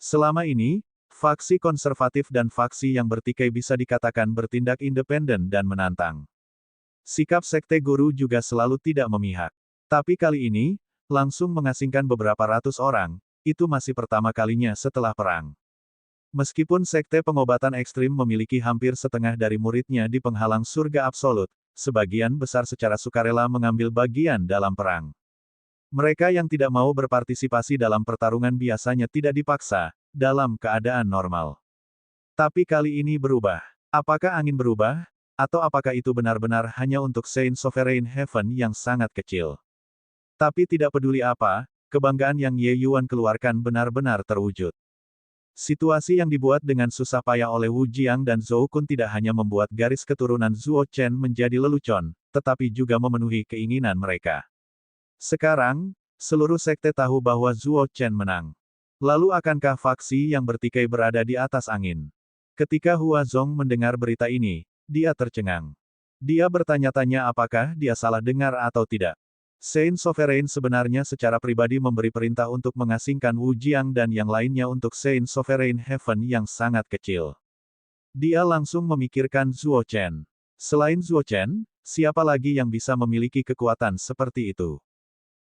Selama ini, faksi konservatif dan faksi yang bertikai bisa dikatakan bertindak independen dan menantang. Sikap sekte guru juga selalu tidak memihak. Tapi kali ini, langsung mengasingkan beberapa ratus orang, itu masih pertama kalinya setelah perang. Meskipun sekte pengobatan ekstrim memiliki hampir setengah dari muridnya di penghalang surga absolut, sebagian besar secara sukarela mengambil bagian dalam perang. Mereka yang tidak mau berpartisipasi dalam pertarungan biasanya tidak dipaksa, dalam keadaan normal. Tapi kali ini berubah. Apakah angin berubah? Atau apakah itu benar-benar hanya untuk Saint Sovereign Heaven yang sangat kecil? Tapi tidak peduli apa, kebanggaan yang Ye Yuan keluarkan benar-benar terwujud. Situasi yang dibuat dengan susah payah oleh Wu Jiang dan Zhou Kun tidak hanya membuat garis keturunan Zuo Chen menjadi lelucon, tetapi juga memenuhi keinginan mereka. Sekarang, seluruh sekte tahu bahwa Zuo Chen menang. Lalu akankah faksi yang bertikai berada di atas angin? Ketika Hua Zong mendengar berita ini, dia tercengang. Dia bertanya-tanya apakah dia salah dengar atau tidak. Saint Sovereign sebenarnya secara pribadi memberi perintah untuk mengasingkan Wu Jiang dan yang lainnya untuk Saint Sovereign Heaven yang sangat kecil. Dia langsung memikirkan Zuo Chen. Selain Zuo Chen, siapa lagi yang bisa memiliki kekuatan seperti itu?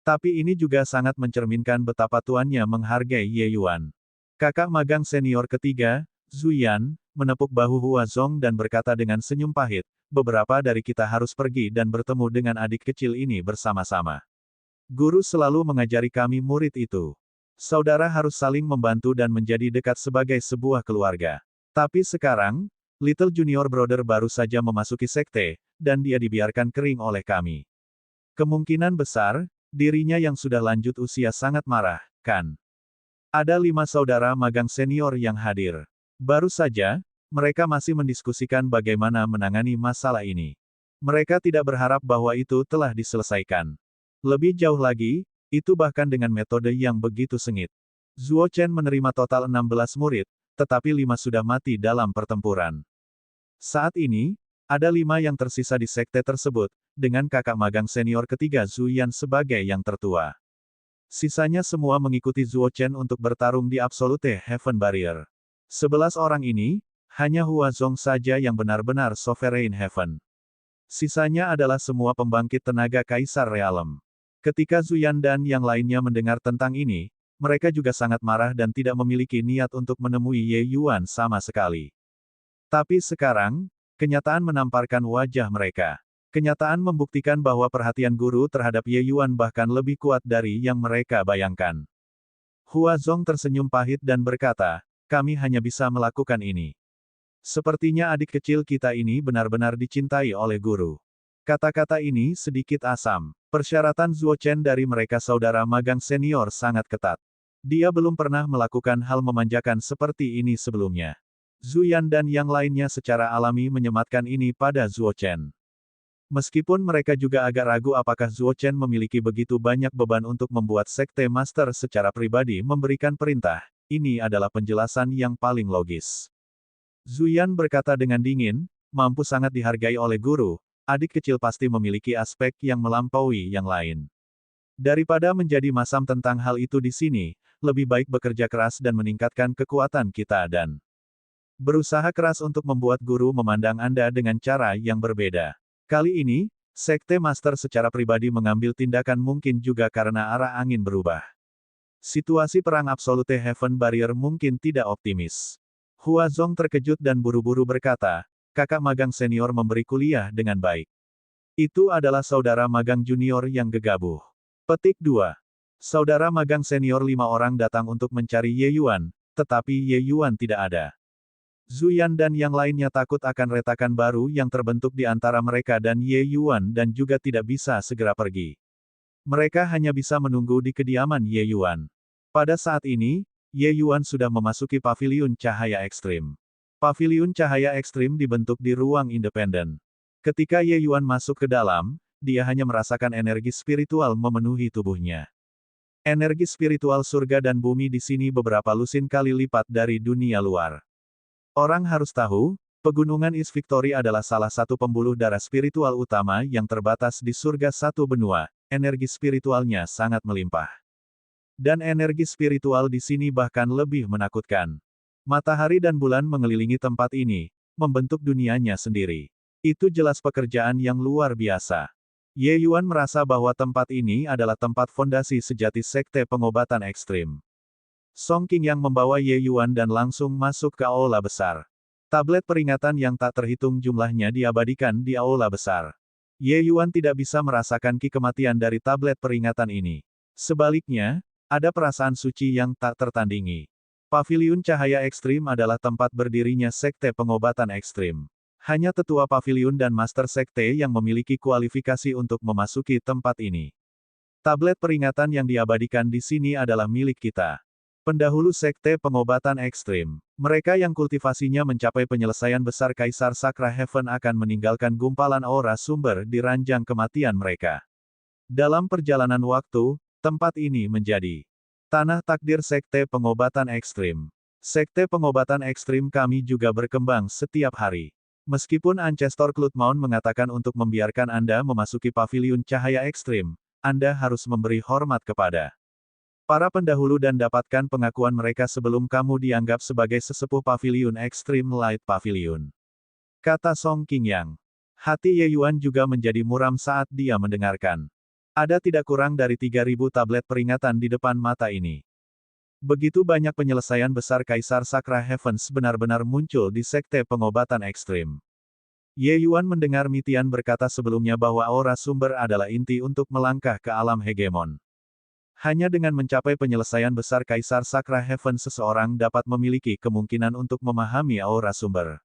Tapi ini juga sangat mencerminkan betapa tuannya menghargai Ye Yuan. Kakak magang senior ketiga, Zhu Yan, menepuk bahu Hua Zong dan berkata dengan senyum pahit, beberapa dari kita harus pergi dan bertemu dengan adik kecil ini bersama-sama. Guru selalu mengajari kami murid itu. Saudara harus saling membantu dan menjadi dekat sebagai sebuah keluarga. Tapi sekarang, Little Junior Brother baru saja memasuki sekte, dan dia dibiarkan kering oleh kami. Kemungkinan besar, dirinya yang sudah lanjut usia sangat marah, kan? Ada 5 saudara magang senior yang hadir. Baru saja, mereka masih mendiskusikan bagaimana menangani masalah ini. Mereka tidak berharap bahwa itu telah diselesaikan. Lebih jauh lagi, itu bahkan dengan metode yang begitu sengit. Zuo Chen menerima total 16 murid, tetapi 5 sudah mati dalam pertempuran. Saat ini, ada 5 yang tersisa di sekte tersebut, dengan kakak magang senior ketiga Zhu Yan sebagai yang tertua. Sisanya semua mengikuti Zuo Chen untuk bertarung di Absolute Heaven Barrier. 11 orang ini, hanya Hua Zong saja yang benar-benar Sovereign Heaven. Sisanya adalah semua pembangkit tenaga Kaisar Realem. Ketika Zuyan dan yang lainnya mendengar tentang ini, mereka juga sangat marah dan tidak memiliki niat untuk menemui Ye Yuan sama sekali. Tapi sekarang, kenyataan menamparkan wajah mereka. Kenyataan membuktikan bahwa perhatian guru terhadap Ye Yuan bahkan lebih kuat dari yang mereka bayangkan. Hua Zong tersenyum pahit dan berkata, kami hanya bisa melakukan ini. Sepertinya adik kecil kita ini benar-benar dicintai oleh guru. Kata-kata ini sedikit asam. Persyaratan Zuo Chen dari mereka saudara magang senior sangat ketat. Dia belum pernah melakukan hal memanjakan seperti ini sebelumnya. Zuyan dan yang lainnya secara alami menyematkan ini pada Zuo Chen. Meskipun mereka juga agak ragu apakah Zuo Chen memiliki begitu banyak beban untuk membuat Sekte Master secara pribadi memberikan perintah, ini adalah penjelasan yang paling logis. Zuyan berkata dengan dingin, mampu sangat dihargai oleh guru, adik kecil pasti memiliki aspek yang melampaui yang lain. Daripada menjadi masam tentang hal itu di sini, lebih baik bekerja keras dan meningkatkan kekuatan kita dan berusaha keras untuk membuat guru memandang Anda dengan cara yang berbeda. Kali ini, Sekte Master secara pribadi mengambil tindakan mungkin juga karena arah angin berubah. Situasi perang Absolute Heaven Barrier mungkin tidak optimis. Hua Zong terkejut dan buru-buru berkata, kakak magang senior memberi kuliah dengan baik. Itu adalah saudara magang junior yang gegabah. Petik 2. Saudara magang senior 5 orang datang untuk mencari Ye Yuan, tetapi Ye Yuan tidak ada. Zuyan dan yang lainnya takut akan retakan baru yang terbentuk di antara mereka dan Ye Yuan dan juga tidak bisa segera pergi. Mereka hanya bisa menunggu di kediaman Ye Yuan. Pada saat ini, Ye Yuan sudah memasuki paviliun cahaya ekstrim. Paviliun cahaya ekstrim dibentuk di ruang independen. Ketika Ye Yuan masuk ke dalam, dia hanya merasakan energi spiritual memenuhi tubuhnya. Energi spiritual surga dan bumi di sini beberapa lusin kali lipat dari dunia luar. Orang harus tahu, pegunungan East Victory adalah salah satu pembuluh darah spiritual utama yang terbatas di surga satu benua, energi spiritualnya sangat melimpah. Dan energi spiritual di sini bahkan lebih menakutkan. Matahari dan bulan mengelilingi tempat ini, membentuk dunianya sendiri. Itu jelas pekerjaan yang luar biasa. Ye Yuan merasa bahwa tempat ini adalah tempat fondasi sejati Sekte Pengobatan Ekstrim. Song Qingyang membawa Ye Yuan dan langsung masuk ke aula besar. Tablet peringatan yang tak terhitung jumlahnya diabadikan di aula besar. Ye Yuan tidak bisa merasakan ki kematian dari tablet peringatan ini. Sebaliknya, ada perasaan suci yang tak tertandingi. Paviliun Cahaya Ekstrim adalah tempat berdirinya Sekte Pengobatan Ekstrim. Hanya tetua paviliun dan master sekte yang memiliki kualifikasi untuk memasuki tempat ini. Tablet peringatan yang diabadikan di sini adalah milik kita. Pendahulu Sekte Pengobatan Ekstrim. Mereka yang kultivasinya mencapai penyelesaian besar Kaisar Sakra Heaven akan meninggalkan gumpalan aura sumber di ranjang kematian mereka. Dalam perjalanan waktu, tempat ini menjadi tanah takdir Sekte Pengobatan Ekstrim. Sekte Pengobatan Ekstrim kami juga berkembang setiap hari. Meskipun Ancestor Cloudmoon mengatakan untuk membiarkan Anda memasuki paviliun cahaya ekstrim, Anda harus memberi hormat kepada para pendahulu dan dapatkan pengakuan mereka sebelum kamu dianggap sebagai sesepuh paviliun Extreme Light Pavilion. Kata Song Qingyang. Hati Ye Yuan juga menjadi muram saat dia mendengarkan. Ada tidak kurang dari 3.000 tablet peringatan di depan mata ini. Begitu banyak penyelesaian besar Kaisar Sakra Heavens benar-benar muncul di Sekte Pengobatan Ekstrim. Ye Yuan mendengar Mitian berkata sebelumnya bahwa aura sumber adalah inti untuk melangkah ke alam hegemon. Hanya dengan mencapai penyelesaian besar Kaisar Sakra Heaven seseorang dapat memiliki kemungkinan untuk memahami aura sumber.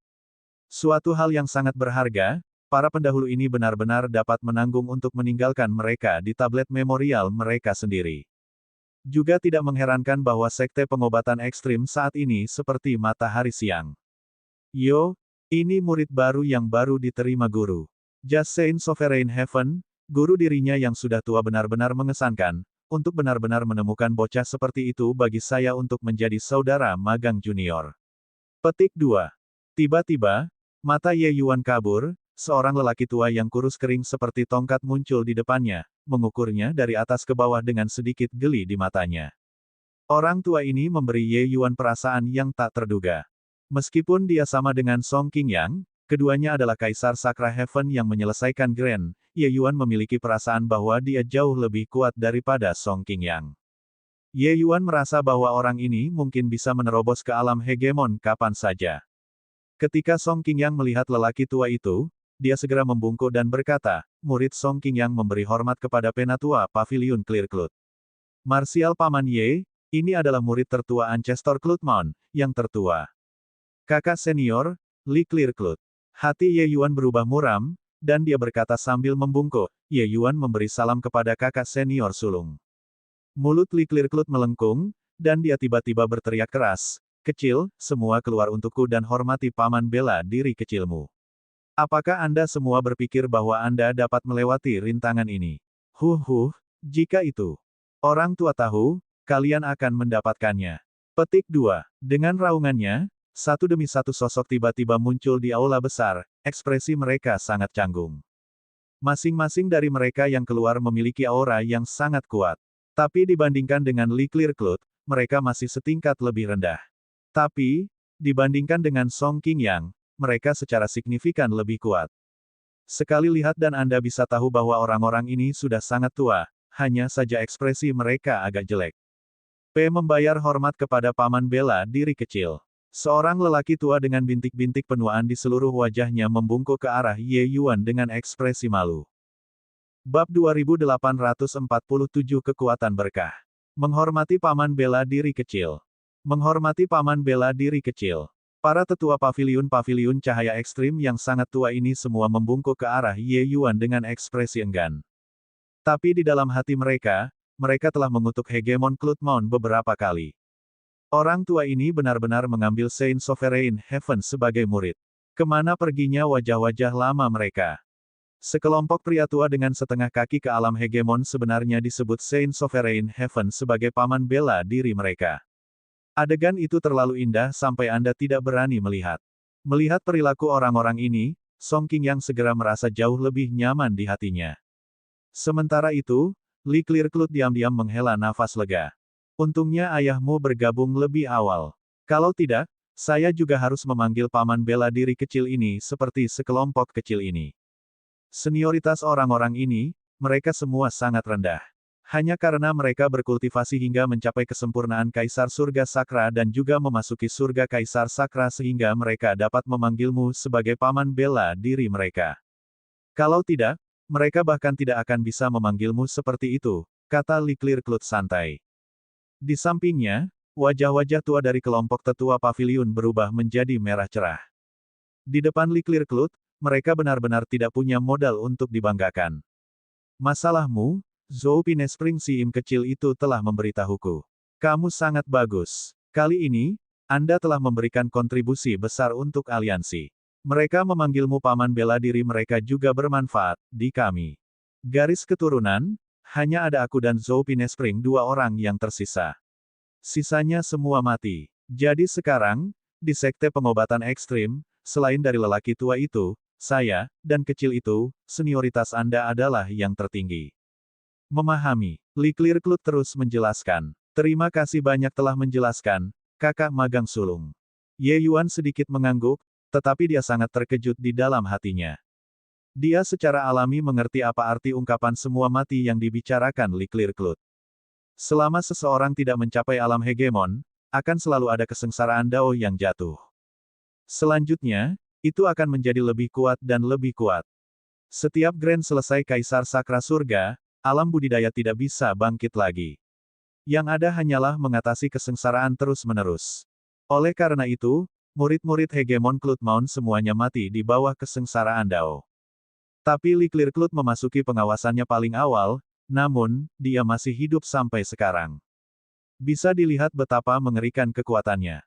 Suatu hal yang sangat berharga, para pendahulu ini benar-benar dapat menanggung untuk meninggalkan mereka di tablet memorial mereka sendiri. Juga tidak mengherankan bahwa Sekte Pengobatan Ekstrim saat ini seperti matahari siang. Yo, ini murid baru yang baru diterima guru. Just Saint Sovereign Heaven, guru dirinya yang sudah tua benar-benar mengesankan, untuk benar-benar menemukan bocah seperti itu bagi saya untuk menjadi saudara magang junior. Petik 2. Tiba-tiba, mata Ye Yuan kabur, seorang lelaki tua yang kurus kering seperti tongkat muncul di depannya, mengukurnya dari atas ke bawah dengan sedikit geli di matanya. Orang tua ini memberi Ye Yuan perasaan yang tak terduga. Meskipun dia sama dengan Song Qingyang, keduanya adalah Kaisar Sakra Heaven yang menyelesaikan Grand. Ye Yuan memiliki perasaan bahwa dia jauh lebih kuat daripada Song Qingyang. Ye Yuan merasa bahwa orang ini mungkin bisa menerobos ke alam hegemon kapan saja. Ketika Song Qingyang melihat lelaki tua itu, dia segera membungkuk dan berkata, murid Song Qingyang memberi hormat kepada penatua Paviliun Clear Cloud. Marsial Paman Ye, ini adalah murid tertua Ancestor Cloudmon, yang tertua. Kakak senior, Li Clear Cloud. Hati Ye Yuan berubah muram, dan dia berkata sambil membungkuk. Ye Yuan memberi salam kepada kakak senior sulung. Mulut Li Clear Cloud melengkung, dan dia tiba-tiba berteriak keras, kecil, semua keluar untukku dan hormati paman bela diri kecilmu. Apakah Anda semua berpikir bahwa Anda dapat melewati rintangan ini? Jika itu orang tua tahu, kalian akan mendapatkannya. Petik 2. Dengan raungannya, satu demi satu sosok tiba-tiba muncul di aula besar, ekspresi mereka sangat canggung. Masing-masing dari mereka yang keluar memiliki aura yang sangat kuat. Tapi dibandingkan dengan Li Clear Cloud, mereka masih setingkat lebih rendah. Tapi, dibandingkan dengan Song Qingyang, mereka secara signifikan lebih kuat. Sekali lihat dan Anda bisa tahu bahwa orang-orang ini sudah sangat tua, hanya saja ekspresi mereka agak jelek. P. Membayar hormat kepada paman bela diri kecil. Seorang lelaki tua dengan bintik-bintik penuaan di seluruh wajahnya membungkuk ke arah Ye Yuan dengan ekspresi malu. Bab 2847 Kekuatan Berkah. Menghormati paman bela diri kecil. Menghormati paman bela diri kecil. Para tetua paviliun-paviliun cahaya ekstrim yang sangat tua ini semua membungkuk ke arah Ye Yuan dengan ekspresi enggan. Tapi di dalam hati mereka, mereka telah mengutuk hegemon Cloudmon beberapa kali. Orang tua ini benar-benar mengambil Saint Sovereign Heaven sebagai murid. Kemana perginya wajah-wajah lama mereka? Sekelompok pria tua dengan setengah kaki ke alam hegemon sebenarnya disebut Saint Sovereign Heaven sebagai paman bela diri mereka. Adegan itu terlalu indah sampai Anda tidak berani melihat. Melihat perilaku orang-orang ini, Song Qingyang segera merasa jauh lebih nyaman di hatinya. Sementara itu, Li Clear Cloud diam-diam menghela nafas lega. Untungnya ayahmu bergabung lebih awal. Kalau tidak, saya juga harus memanggil paman bela diri kecil ini seperti sekelompok kecil ini. Senioritas orang-orang ini, mereka semua sangat rendah. Hanya karena mereka berkultivasi hingga mencapai kesempurnaan Kaisar Surga Sakra dan juga memasuki surga Kaisar Sakra sehingga mereka dapat memanggilmu sebagai paman bela diri mereka. Kalau tidak, mereka bahkan tidak akan bisa memanggilmu seperti itu, kata Li Clear Cloud santai. Di sampingnya, wajah-wajah tua dari kelompok tetua paviliun berubah menjadi merah cerah. Di depan Li Clear Cloud, mereka benar-benar tidak punya modal untuk dibanggakan. Masalahmu, Zhou Pinespring si im kecil itu telah memberitahuku. Kamu sangat bagus. Kali ini, Anda telah memberikan kontribusi besar untuk aliansi. Mereka memanggilmu paman bela diri mereka juga bermanfaat, di kami. Garis keturunan, hanya ada aku dan Zhou Pinespring dua orang yang tersisa. Sisanya semua mati. Jadi sekarang, di sekte pengobatan ekstrim, selain dari lelaki tua itu, saya, dan kecil itu, senioritas Anda adalah yang tertinggi. Memahami. Li Clear Cloud terus menjelaskan. Terima kasih banyak telah menjelaskan, kakak magang sulung. Ye Yuan sedikit mengangguk, tetapi dia sangat terkejut di dalam hatinya. Dia secara alami mengerti apa arti ungkapan semua mati yang dibicarakan Li Clear Cloud. Selama seseorang tidak mencapai alam hegemon, akan selalu ada kesengsaraan Dao yang jatuh. Selanjutnya, itu akan menjadi lebih kuat dan lebih kuat. Setiap Grand selesai Kaisar Sakra Surga, alam budidaya tidak bisa bangkit lagi. Yang ada hanyalah mengatasi kesengsaraan terus-menerus. Oleh karena itu, murid-murid hegemon Cloudmon semuanya mati di bawah kesengsaraan Dao. Tapi Li Clear Cloud memasuki pengawasannya paling awal, namun, dia masih hidup sampai sekarang. Bisa dilihat betapa mengerikan kekuatannya.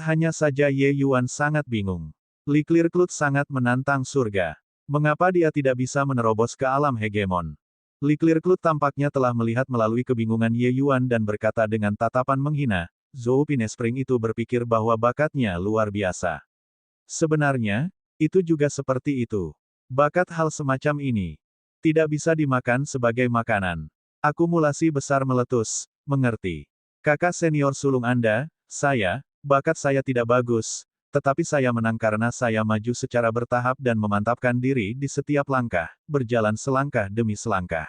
Hanya saja Ye Yuan sangat bingung. Li Clear Cloud sangat menantang surga. Mengapa dia tidak bisa menerobos ke alam hegemon? Li Clear Cloud tampaknya telah melihat melalui kebingungan Ye Yuan dan berkata dengan tatapan menghina, Zhou Pinespring itu berpikir bahwa bakatnya luar biasa. Sebenarnya, itu juga seperti itu. Bakat hal semacam ini tidak bisa dimakan sebagai makanan. Akumulasi besar meletus, mengerti. Kakak senior sulung Anda, bakat saya tidak bagus, tetapi saya menang karena saya maju secara bertahap dan memantapkan diri di setiap langkah, berjalan selangkah demi selangkah.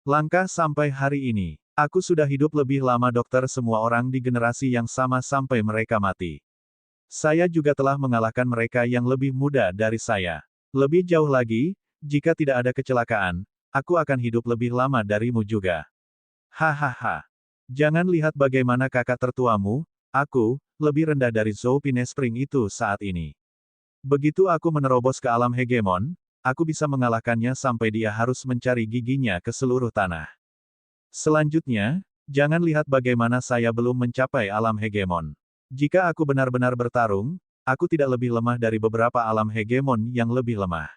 Langkah sampai hari ini. Aku sudah hidup lebih lama dokter semua orang di generasi yang sama sampai mereka mati. Saya juga telah mengalahkan mereka yang lebih muda dari saya. Lebih jauh lagi, jika tidak ada kecelakaan, aku akan hidup lebih lama darimu juga. Hahaha. Jangan lihat bagaimana kakak tertuamu, aku, lebih rendah dari Zhou Pinespring itu saat ini. Begitu aku menerobos ke alam hegemon, aku bisa mengalahkannya sampai dia harus mencari giginya ke seluruh tanah. Selanjutnya, jangan lihat bagaimana saya belum mencapai alam hegemon. Jika aku benar-benar bertarung, aku tidak lebih lemah dari beberapa alam hegemon yang lebih lemah.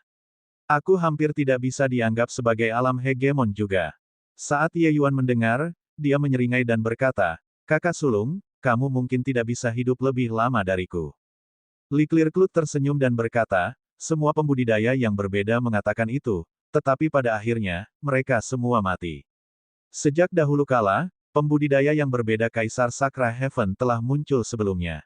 Aku hampir tidak bisa dianggap sebagai alam hegemon juga. Saat Ye Yuan mendengar, dia menyeringai dan berkata, "Kakak sulung, kamu mungkin tidak bisa hidup lebih lama dariku." Li Clearcloth tersenyum dan berkata, "Semua pembudidaya yang berbeda mengatakan itu, tetapi pada akhirnya, mereka semua mati. Sejak dahulu kala, pembudidaya yang berbeda Kaisar Sakra Heaven telah muncul sebelumnya.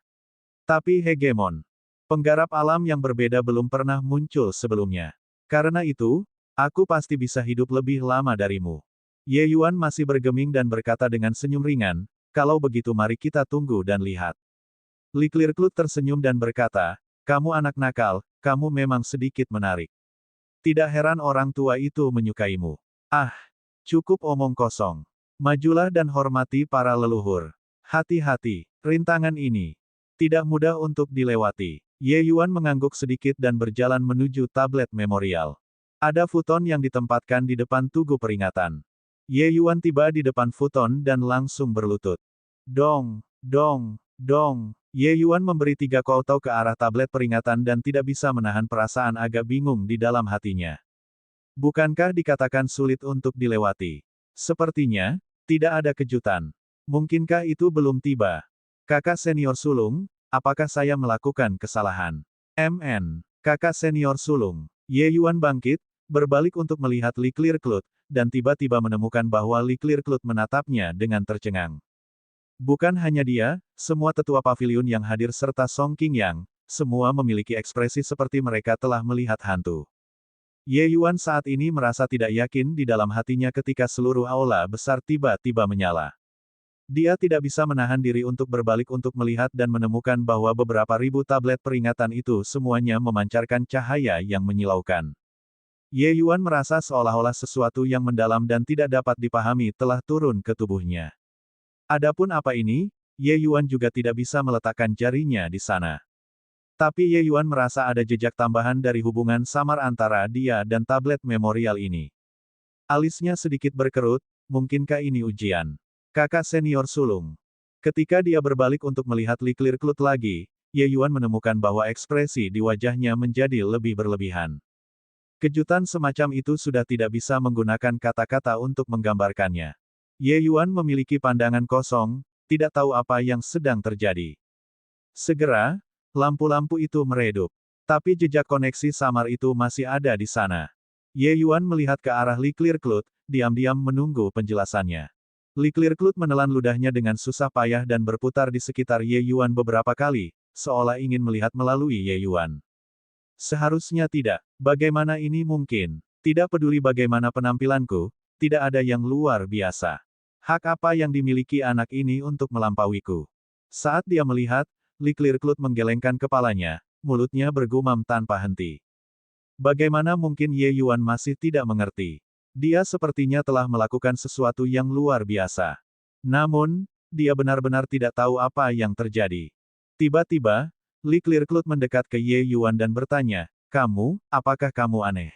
Tapi hegemon, penggarap alam yang berbeda belum pernah muncul sebelumnya. Karena itu, aku pasti bisa hidup lebih lama darimu." Ye Yuan masih bergeming dan berkata dengan senyum ringan, "Kalau begitu mari kita tunggu dan lihat." Li Clearcloth tersenyum dan berkata, "Kamu anak nakal, kamu memang sedikit menarik. Tidak heran orang tua itu menyukaimu. Ah, cukup omong kosong. Majulah dan hormati para leluhur. Hati-hati, rintangan ini tidak mudah untuk dilewati." Ye Yuan mengangguk sedikit dan berjalan menuju tablet memorial. Ada futon yang ditempatkan di depan tugu peringatan. Ye Yuan tiba di depan futon dan langsung berlutut. Dong, dong, dong. Ye Yuan memberi 3 koutou ke arah tablet peringatan dan tidak bisa menahan perasaan agak bingung di dalam hatinya. Bukankah dikatakan sulit untuk dilewati? Sepertinya, tidak ada kejutan. Mungkinkah itu belum tiba? Kakak senior sulung, apakah saya melakukan kesalahan? Kakak senior sulung. Ye Yuan bangkit, berbalik untuk melihat Li Clearcloth, dan tiba-tiba menemukan bahwa Li Clearcloth menatapnya dengan tercengang. Bukan hanya dia, semua tetua pavilion yang hadir serta Song Qingyang, semua memiliki ekspresi seperti mereka telah melihat hantu. Ye Yuan saat ini merasa tidak yakin di dalam hatinya ketika seluruh aula besar tiba-tiba menyala. Dia tidak bisa menahan diri untuk berbalik untuk melihat dan menemukan bahwa beberapa ribu tablet peringatan itu semuanya memancarkan cahaya yang menyilaukan. Ye Yuan merasa seolah-olah sesuatu yang mendalam dan tidak dapat dipahami telah turun ke tubuhnya. Adapun apa ini, Ye Yuan juga tidak bisa meletakkan jarinya di sana. Tapi Ye Yuan merasa ada jejak tambahan dari hubungan samar antara dia dan tablet memorial ini. Alisnya sedikit berkerut, mungkinkah ini ujian? Kakak senior sulung. Ketika dia berbalik untuk melihat Li Clearcloth lagi, Ye Yuan menemukan bahwa ekspresi di wajahnya menjadi lebih berlebihan. Kejutan semacam itu sudah tidak bisa menggunakan kata-kata untuk menggambarkannya. Ye Yuan memiliki pandangan kosong, tidak tahu apa yang sedang terjadi. Segera, lampu-lampu itu meredup. Tapi jejak koneksi samar itu masih ada di sana. Ye Yuan melihat ke arah Li Clearcloth, diam-diam menunggu penjelasannya. Li Clearcloth menelan ludahnya dengan susah payah dan berputar di sekitar Ye Yuan beberapa kali, seolah ingin melihat melalui Ye Yuan. Seharusnya tidak. Bagaimana ini mungkin? Tidak peduli bagaimana penampilanku, tidak ada yang luar biasa. Hak apa yang dimiliki anak ini untuk melampauiku? Saat dia melihat, Li Clearcloth menggelengkan kepalanya, mulutnya bergumam tanpa henti. Bagaimana mungkin Ye Yuan masih tidak mengerti? Dia sepertinya telah melakukan sesuatu yang luar biasa. Namun, dia benar-benar tidak tahu apa yang terjadi. Tiba-tiba, Li Clearcloth mendekat ke Ye Yuan dan bertanya, "Kamu, apakah kamu aneh?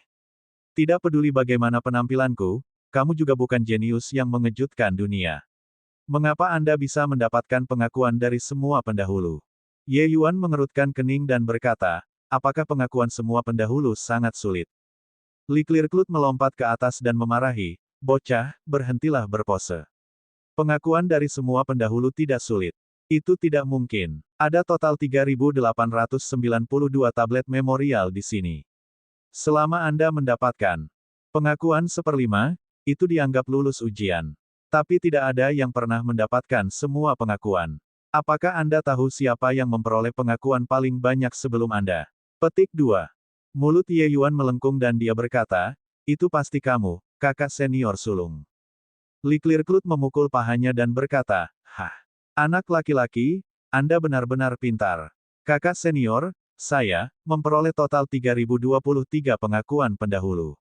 Tidak peduli bagaimana penampilanku, kamu juga bukan jenius yang mengejutkan dunia. Mengapa Anda bisa mendapatkan pengakuan dari semua pendahulu?" Ye Yuan mengerutkan kening dan berkata, "Apakah pengakuan semua pendahulu sangat sulit?" Li Clearcloth melompat ke atas dan memarahi, "Bocah, berhentilah berpose. Pengakuan dari semua pendahulu tidak sulit. Itu tidak mungkin. Ada total 3.892 tablet memorial di sini. Selama Anda mendapatkan pengakuan seperlima, itu dianggap lulus ujian. Tapi tidak ada yang pernah mendapatkan semua pengakuan. Apakah Anda tahu siapa yang memperoleh pengakuan paling banyak sebelum Anda? Petik 2. Mulut Ye Yuan melengkung dan dia berkata, itu pasti kamu, kakak senior sulung. Li Clearcloth memukul pahanya dan berkata, hah. Anak laki-laki, Anda benar-benar pintar. Kakak senior, saya, memperoleh total 3023 pengakuan pendahulu.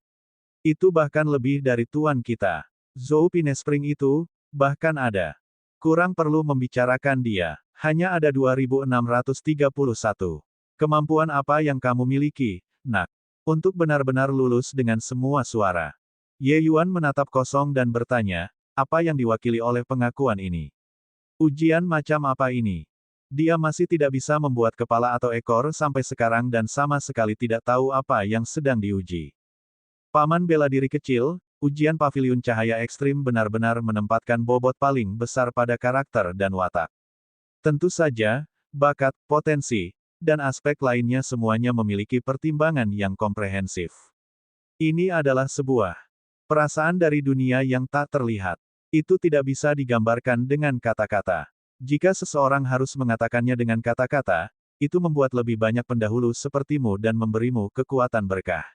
Itu bahkan lebih dari tuan kita. Zhou Pinespring itu, bahkan ada. Kurang perlu membicarakan dia. Hanya ada 2631. Kemampuan apa yang kamu miliki, nak? Untuk benar-benar lulus dengan semua suara. Ye Yuan menatap kosong dan bertanya, apa yang diwakili oleh pengakuan ini? Ujian macam apa ini? Dia masih tidak bisa membuat kepala atau ekor sampai sekarang dan sama sekali tidak tahu apa yang sedang diuji. Paman bela diri kecil, ujian paviliun cahaya ekstrim benar-benar menempatkan bobot paling besar pada karakter dan watak. Tentu saja, bakat, potensi, dan aspek lainnya semuanya memiliki pertimbangan yang komprehensif. Ini adalah sebuah perasaan dari dunia yang tak terlihat. Itu tidak bisa digambarkan dengan kata-kata. Jika seseorang harus mengatakannya dengan kata-kata, itu membuat lebih banyak pendahulu sepertimu dan memberimu kekuatan berkah.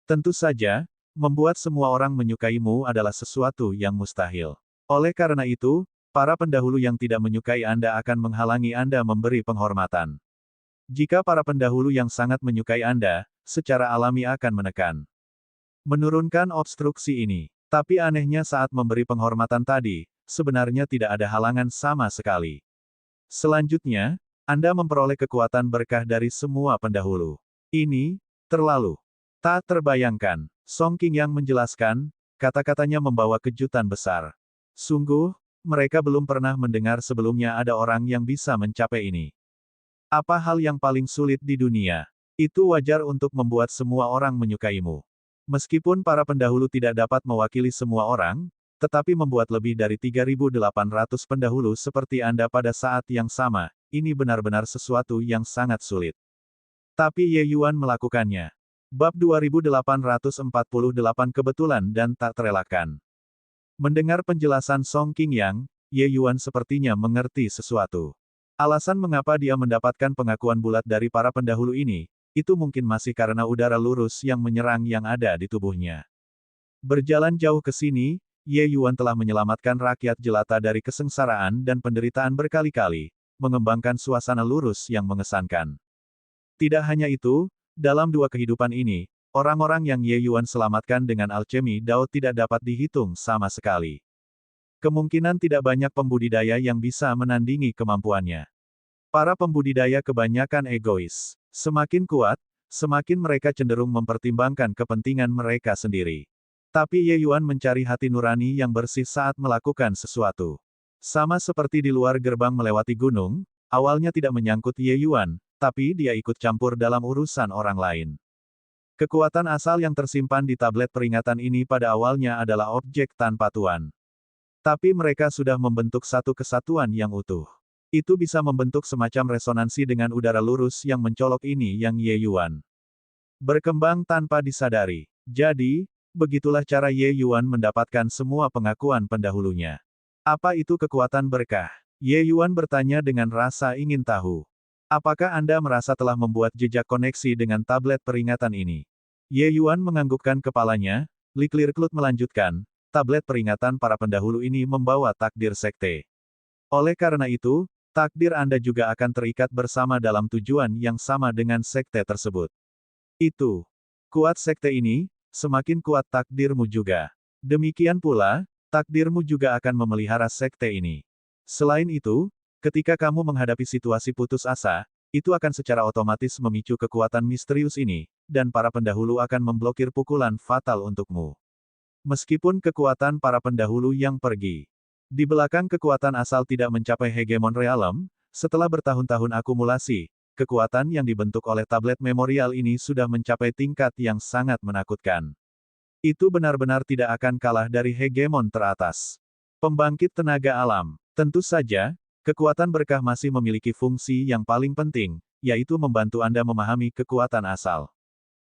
Tentu saja, membuat semua orang menyukaimu adalah sesuatu yang mustahil. Oleh karena itu, para pendahulu yang tidak menyukai Anda akan menghalangi Anda memberi penghormatan. Jika para pendahulu yang sangat menyukai Anda, secara alami akan menekan. Menurunkan obstruksi ini. Tapi anehnya saat memberi penghormatan tadi, sebenarnya tidak ada halangan sama sekali. Selanjutnya, Anda memperoleh kekuatan berkah dari semua pendahulu. Ini, terlalu tak terbayangkan. Song Qingyang menjelaskan, kata-katanya membawa kejutan besar. Sungguh, mereka belum pernah mendengar sebelumnya ada orang yang bisa mencapai ini. Apa hal yang paling sulit di dunia? Itu wajar untuk membuat semua orang menyukaimu. Meskipun para pendahulu tidak dapat mewakili semua orang, tetapi membuat lebih dari 3.800 pendahulu seperti Anda pada saat yang sama, ini benar-benar sesuatu yang sangat sulit. Tapi Ye Yuan melakukannya. Bab 2848 kebetulan dan tak terelakkan. Mendengar penjelasan Song Qingyang, Ye Yuan sepertinya mengerti sesuatu. Alasan mengapa dia mendapatkan pengakuan bulat dari para pendahulu ini, itu mungkin masih karena udara lurus yang menyerang yang ada di tubuhnya. Berjalan jauh ke sini, Ye Yuan telah menyelamatkan rakyat jelata dari kesengsaraan dan penderitaan berkali-kali, mengembangkan suasana lurus yang mengesankan. Tidak hanya itu, dalam dua kehidupan ini, orang-orang yang Ye Yuan selamatkan dengan alchemy Dao tidak dapat dihitung sama sekali. Kemungkinan tidak banyak pembudidaya yang bisa menandingi kemampuannya. Para pembudidaya kebanyakan egois. Semakin kuat, semakin mereka cenderung mempertimbangkan kepentingan mereka sendiri. Tapi Ye Yuan mencari hati nurani yang bersih saat melakukan sesuatu. Sama seperti di luar gerbang melewati gunung, awalnya tidak menyangkut Ye Yuan, tapi dia ikut campur dalam urusan orang lain. Kekuatan asal yang tersimpan di tablet peringatan ini pada awalnya adalah objek tanpa tuan. Tapi mereka sudah membentuk satu kesatuan yang utuh. Itu bisa membentuk semacam resonansi dengan udara lurus yang mencolok ini yang Ye Yuan. Berkembang tanpa disadari. Jadi, begitulah cara Ye Yuan mendapatkan semua pengakuan pendahulunya. Apa itu kekuatan berkah? Ye Yuan bertanya dengan rasa ingin tahu. Apakah Anda merasa telah membuat jejak koneksi dengan tablet peringatan ini? Ye Yuan menganggukkan kepalanya, Li Clearcloth melanjutkan, tablet peringatan para pendahulu ini membawa takdir sekte. Oleh karena itu, takdir Anda juga akan terikat bersama dalam tujuan yang sama dengan sekte tersebut. Itu. Kuat sekte ini, semakin kuat takdirmu juga. Demikian pula, takdirmu juga akan memelihara sekte ini. Selain itu, ketika kamu menghadapi situasi putus asa, itu akan secara otomatis memicu kekuatan misterius ini, dan para pendahulu akan memblokir pukulan fatal untukmu. Meskipun kekuatan para pendahulu yang pergi di belakang kekuatan asal tidak mencapai hegemon realem, setelah bertahun-tahun akumulasi, kekuatan yang dibentuk oleh tablet memorial ini sudah mencapai tingkat yang sangat menakutkan. Itu benar-benar tidak akan kalah dari hegemon teratas. Pembangkit tenaga alam. Tentu saja, kekuatan berkah masih memiliki fungsi yang paling penting, yaitu membantu Anda memahami kekuatan asal.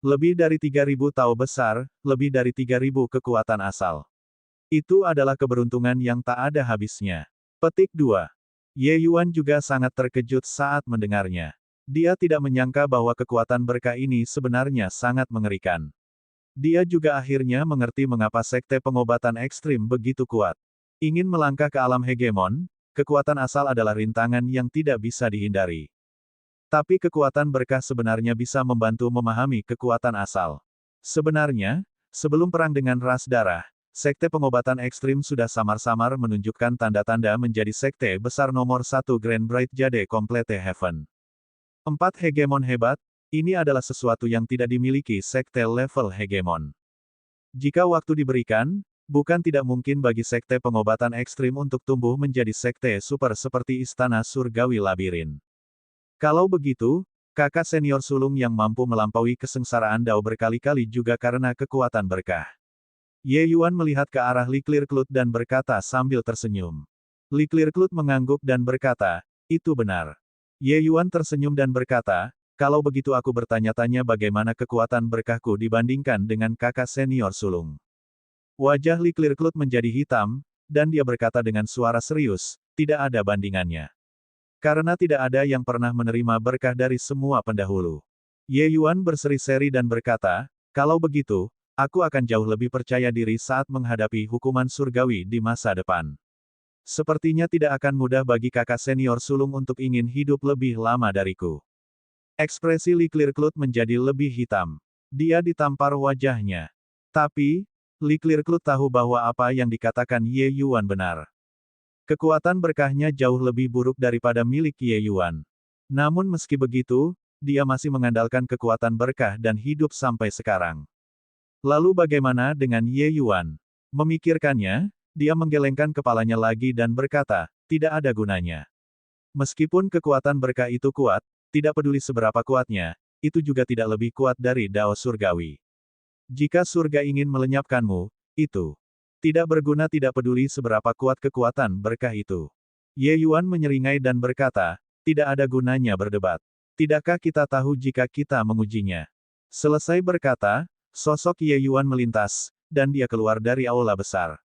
Lebih dari 3.000 Tao besar, lebih dari 3.000 kekuatan asal. Itu adalah keberuntungan yang tak ada habisnya. Petik 2. Ye Yuan juga sangat terkejut saat mendengarnya. Dia tidak menyangka bahwa kekuatan berkah ini sebenarnya sangat mengerikan. Dia juga akhirnya mengerti mengapa sekte pengobatan ekstrim begitu kuat. Ingin melangkah ke alam hegemon, kekuatan asal adalah rintangan yang tidak bisa dihindari. Tapi kekuatan berkah sebenarnya bisa membantu memahami kekuatan asal. Sebenarnya, sebelum perang dengan ras darah, sekte pengobatan ekstrim sudah samar-samar menunjukkan tanda-tanda menjadi sekte besar nomor satu Grand Bright Jade Complete Heaven. 4 hegemon hebat, ini adalah sesuatu yang tidak dimiliki sekte level hegemon. Jika waktu diberikan, bukan tidak mungkin bagi sekte pengobatan ekstrim untuk tumbuh menjadi sekte super seperti Istana Surgawi Labirin. Kalau begitu, kakak senior sulung yang mampu melampaui kesengsaraan Dao berkali-kali juga karena kekuatan berkah. Ye Yuan melihat ke arah Li Clearcloth dan berkata sambil tersenyum. Li Clearcloth mengangguk dan berkata, itu benar. Ye Yuan tersenyum dan berkata, kalau begitu aku bertanya-tanya bagaimana kekuatan berkahku dibandingkan dengan kakak senior sulung. Wajah Li Clearcloth menjadi hitam, dan dia berkata dengan suara serius, tidak ada bandingannya. Karena tidak ada yang pernah menerima berkah dari semua pendahulu. Ye Yuan berseri-seri dan berkata, kalau begitu, aku akan jauh lebih percaya diri saat menghadapi hukuman surgawi di masa depan. Sepertinya tidak akan mudah bagi kakak senior sulung untuk ingin hidup lebih lama dariku. Ekspresi Li Clearcloth menjadi lebih hitam. Dia ditampar wajahnya. Tapi, Li Clearcloth tahu bahwa apa yang dikatakan Ye Yuan benar. Kekuatan berkahnya jauh lebih buruk daripada milik Ye Yuan. Namun meski begitu, dia masih mengandalkan kekuatan berkah dan hidup sampai sekarang. Lalu bagaimana dengan Ye Yuan? Memikirkannya, dia menggelengkan kepalanya lagi dan berkata, tidak ada gunanya. Meskipun kekuatan berkah itu kuat, tidak peduli seberapa kuatnya, itu juga tidak lebih kuat dari Dao Surgawi. Jika surga ingin melenyapkanmu, itu tidak berguna tidak peduli seberapa kuat kekuatan berkah itu. Ye Yuan menyeringai dan berkata, tidak ada gunanya berdebat. Tidakkah kita tahu jika kita mengujinya? Selesai berkata, sosok Ye Yuan melintas, dan dia keluar dari aula besar.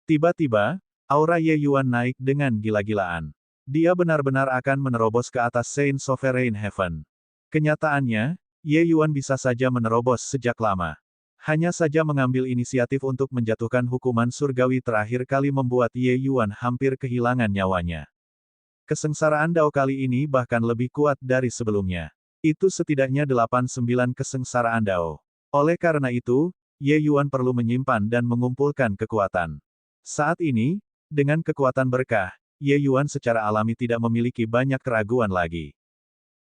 Tiba-tiba, aura Ye Yuan naik dengan gila-gilaan. Dia benar-benar akan menerobos ke atas Saint Sovereign Heaven. Kenyataannya, Ye Yuan bisa saja menerobos sejak lama. Hanya saja mengambil inisiatif untuk menjatuhkan hukuman surgawi terakhir kali membuat Ye Yuan hampir kehilangan nyawanya. Kesengsaraan Dao kali ini bahkan lebih kuat dari sebelumnya. Itu setidaknya 89 kesengsaraan Dao. Oleh karena itu, Ye Yuan perlu menyimpan dan mengumpulkan kekuatan. Saat ini, dengan kekuatan berkah, Ye Yuan secara alami tidak memiliki banyak keraguan lagi.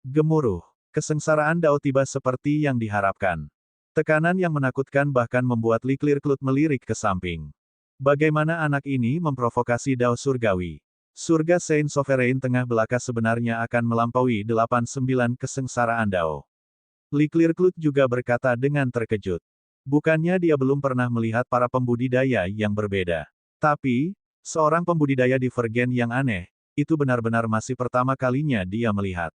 Gemuruh. Kesengsaraan Dao tiba seperti yang diharapkan. Tekanan yang menakutkan bahkan membuat Li Clearcloth melirik ke samping. Bagaimana anak ini memprovokasi Dao Surgawi? Surga Saint Sovereign tengah belaka sebenarnya akan melampaui 89 kesengsaraan Dao. Li Clearcloth juga berkata dengan terkejut. Bukannya dia belum pernah melihat para pembudidaya yang berbeda. Tapi, seorang pembudidaya divergen yang aneh, itu benar-benar masih pertama kalinya dia melihat.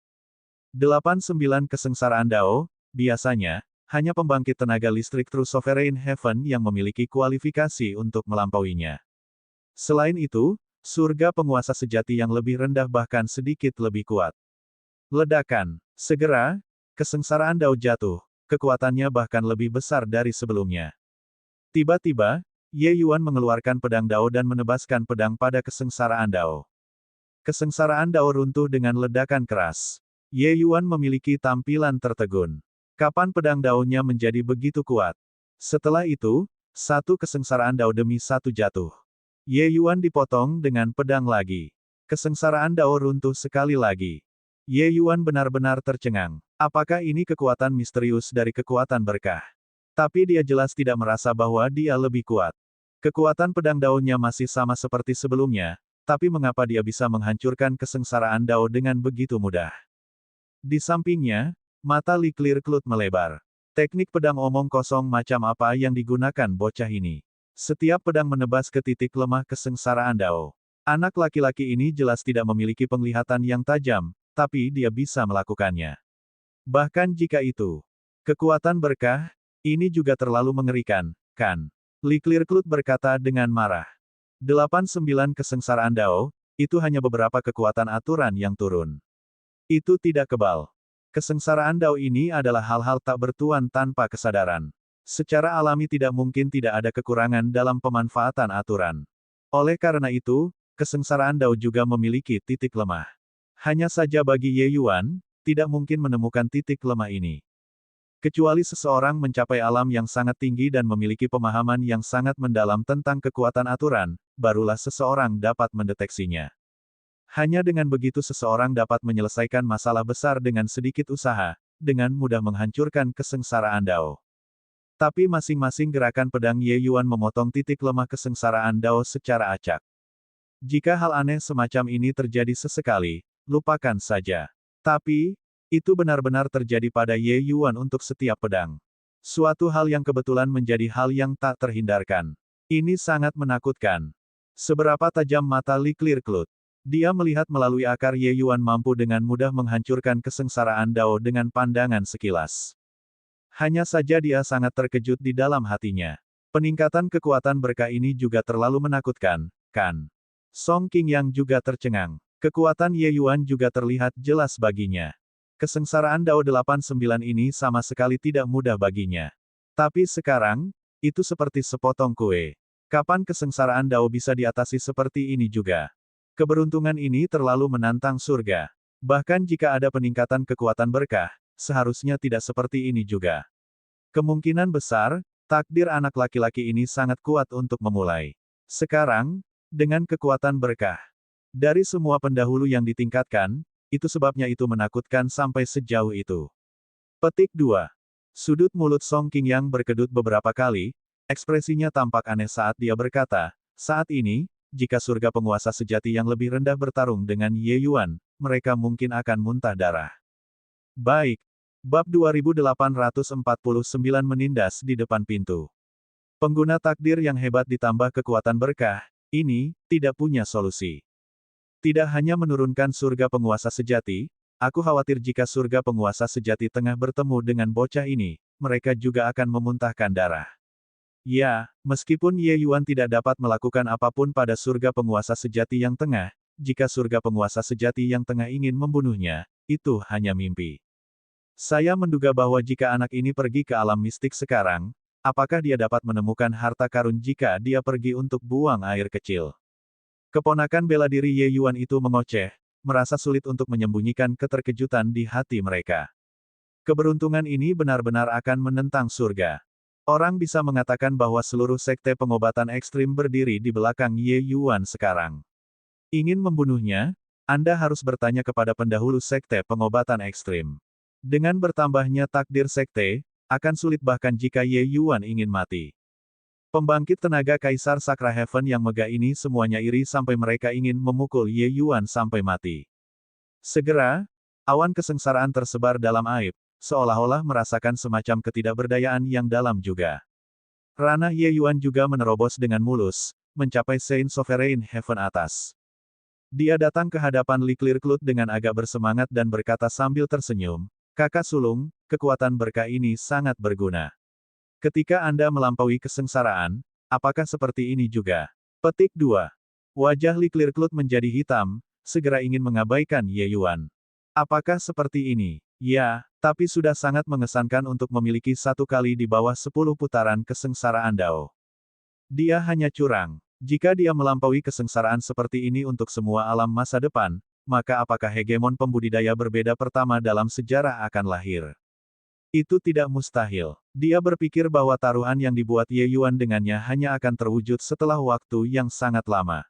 89 kesengsaraan Dao, biasanya, hanya pembangkit tenaga listrik True Sovereign Heaven yang memiliki kualifikasi untuk melampauinya. Selain itu, surga penguasa sejati yang lebih rendah bahkan sedikit lebih kuat. Ledakan. Segera, kesengsaraan Dao jatuh, kekuatannya bahkan lebih besar dari sebelumnya. Tiba-tiba, Ye Yuan mengeluarkan pedang Dao dan menebaskan pedang pada kesengsaraan Dao. Kesengsaraan Dao runtuh dengan ledakan keras. Ye Yuan memiliki tampilan tertegun. Kapan pedang Dao-nya menjadi begitu kuat? Setelah itu, satu kesengsaraan Dao demi satu jatuh. Ye Yuan dipotong dengan pedang lagi. Kesengsaraan Dao runtuh sekali lagi. Ye Yuan benar-benar tercengang. Apakah ini kekuatan misterius dari kekuatan berkah? Tapi dia jelas tidak merasa bahwa dia lebih kuat. Kekuatan pedang Dao-nya masih sama seperti sebelumnya, tapi mengapa dia bisa menghancurkan kesengsaraan Dao dengan begitu mudah? Di sampingnya, mata Li Clearcloth melebar. Teknik pedang omong kosong macam apa yang digunakan bocah ini? Setiap pedang menebas ke titik lemah kesengsaraan Dao. Anak laki-laki ini jelas tidak memiliki penglihatan yang tajam, tapi dia bisa melakukannya. Bahkan jika itu kekuatan berkah, ini juga terlalu mengerikan, kan? Li Clearcloth berkata dengan marah. 89 kesengsaraan Dao, itu hanya beberapa kekuatan aturan yang turun. Itu tidak kebal. Kesengsaraan Dao ini adalah hal-hal tak bertuan tanpa kesadaran. Secara alami tidak mungkin tidak ada kekurangan dalam pemanfaatan aturan. Oleh karena itu, kesengsaraan Dao juga memiliki titik lemah. Hanya saja bagi Ye Yuan, tidak mungkin menemukan titik lemah ini. Kecuali seseorang mencapai alam yang sangat tinggi dan memiliki pemahaman yang sangat mendalam tentang kekuatan aturan, barulah seseorang dapat mendeteksinya. Hanya dengan begitu seseorang dapat menyelesaikan masalah besar dengan sedikit usaha, dengan mudah menghancurkan kesengsaraan Dao. Tapi masing-masing gerakan pedang Ye Yuan memotong titik lemah kesengsaraan Dao secara acak. Jika hal aneh semacam ini terjadi sesekali, lupakan saja. Tapi, itu benar-benar terjadi pada Ye Yuan untuk setiap pedang. Suatu hal yang kebetulan menjadi hal yang tak terhindarkan. Ini sangat menakutkan. Seberapa tajam mata Li Clearcloth. Dia melihat melalui akar Ye Yuan mampu dengan mudah menghancurkan kesengsaraan Dao dengan pandangan sekilas. Hanya saja dia sangat terkejut di dalam hatinya. Peningkatan kekuatan berkah ini juga terlalu menakutkan, kan? Song Qingyang juga tercengang. Kekuatan Ye Yuan juga terlihat jelas baginya. Kesengsaraan Dao 89 ini sama sekali tidak mudah baginya. Tapi sekarang, itu seperti sepotong kue. Kapan kesengsaraan Dao bisa diatasi seperti ini juga? Keberuntungan ini terlalu menantang surga. Bahkan jika ada peningkatan kekuatan berkah, seharusnya tidak seperti ini juga. Kemungkinan besar, takdir anak laki-laki ini sangat kuat untuk memulai. Sekarang, dengan kekuatan berkah. Dari semua pendahulu yang ditingkatkan, itu sebabnya itu menakutkan sampai sejauh itu. Petik 2. Sudut mulut Song Qingyang berkedut beberapa kali, ekspresinya tampak aneh saat dia berkata, saat ini, jika surga penguasa sejati yang lebih rendah bertarung dengan Ye Yuan, mereka mungkin akan muntah darah. Baik. Bab 2849 menindas di depan pintu. Pengguna takdir yang hebat ditambah kekuatan berkah, ini, tidak punya solusi. Tidak hanya menurunkan surga penguasa sejati, aku khawatir jika surga penguasa sejati tengah bertemu dengan bocah ini, mereka juga akan memuntahkan darah. Ya, meskipun Ye Yuan tidak dapat melakukan apapun pada surga penguasa sejati yang tengah, jika surga penguasa sejati yang tengah ingin membunuhnya, itu hanya mimpi. Saya menduga bahwa jika anak ini pergi ke alam mistik sekarang, apakah dia dapat menemukan harta karun jika dia pergi untuk buang air kecil? Keponakan bela diri Ye Yuan itu mengoceh, merasa sulit untuk menyembunyikan keterkejutan di hati mereka. Keberuntungan ini benar-benar akan menentang surga. Orang bisa mengatakan bahwa seluruh sekte pengobatan ekstrim berdiri di belakang Ye Yuan sekarang. Ingin membunuhnya? Anda harus bertanya kepada pendahulu sekte pengobatan ekstrim. Dengan bertambahnya takdir sekte, akan sulit bahkan jika Ye Yuan ingin mati. Pembangkit tenaga Kaisar Sakra Heaven yang megah ini semuanya iri sampai mereka ingin memukul Ye Yuan sampai mati. Segera, awan kesengsaraan tersebar dalam aib, seolah-olah merasakan semacam ketidakberdayaan yang dalam juga. Ranah Ye Yuan juga menerobos dengan mulus, mencapai Saint Sovereign Heaven atas. Dia datang ke hadapan Li Clearcloth dengan agak bersemangat dan berkata sambil tersenyum, Kakak sulung, kekuatan berkah ini sangat berguna. Ketika Anda melampaui kesengsaraan, apakah seperti ini juga? Petik 2. Wajah Li Clearcloth menjadi hitam, segera ingin mengabaikan Ye Yuan. Apakah seperti ini? Ya, tapi sudah sangat mengesankan untuk memiliki satu kali di bawah 10 putaran kesengsaraan Dao. Dia hanya curang. Jika dia melampaui kesengsaraan seperti ini untuk semua alam masa depan, maka apakah hegemon pembudidaya berbeda pertama dalam sejarah akan lahir? Itu tidak mustahil. Dia berpikir bahwa taruhan yang dibuat Ye Yuan dengannya hanya akan terwujud setelah waktu yang sangat lama.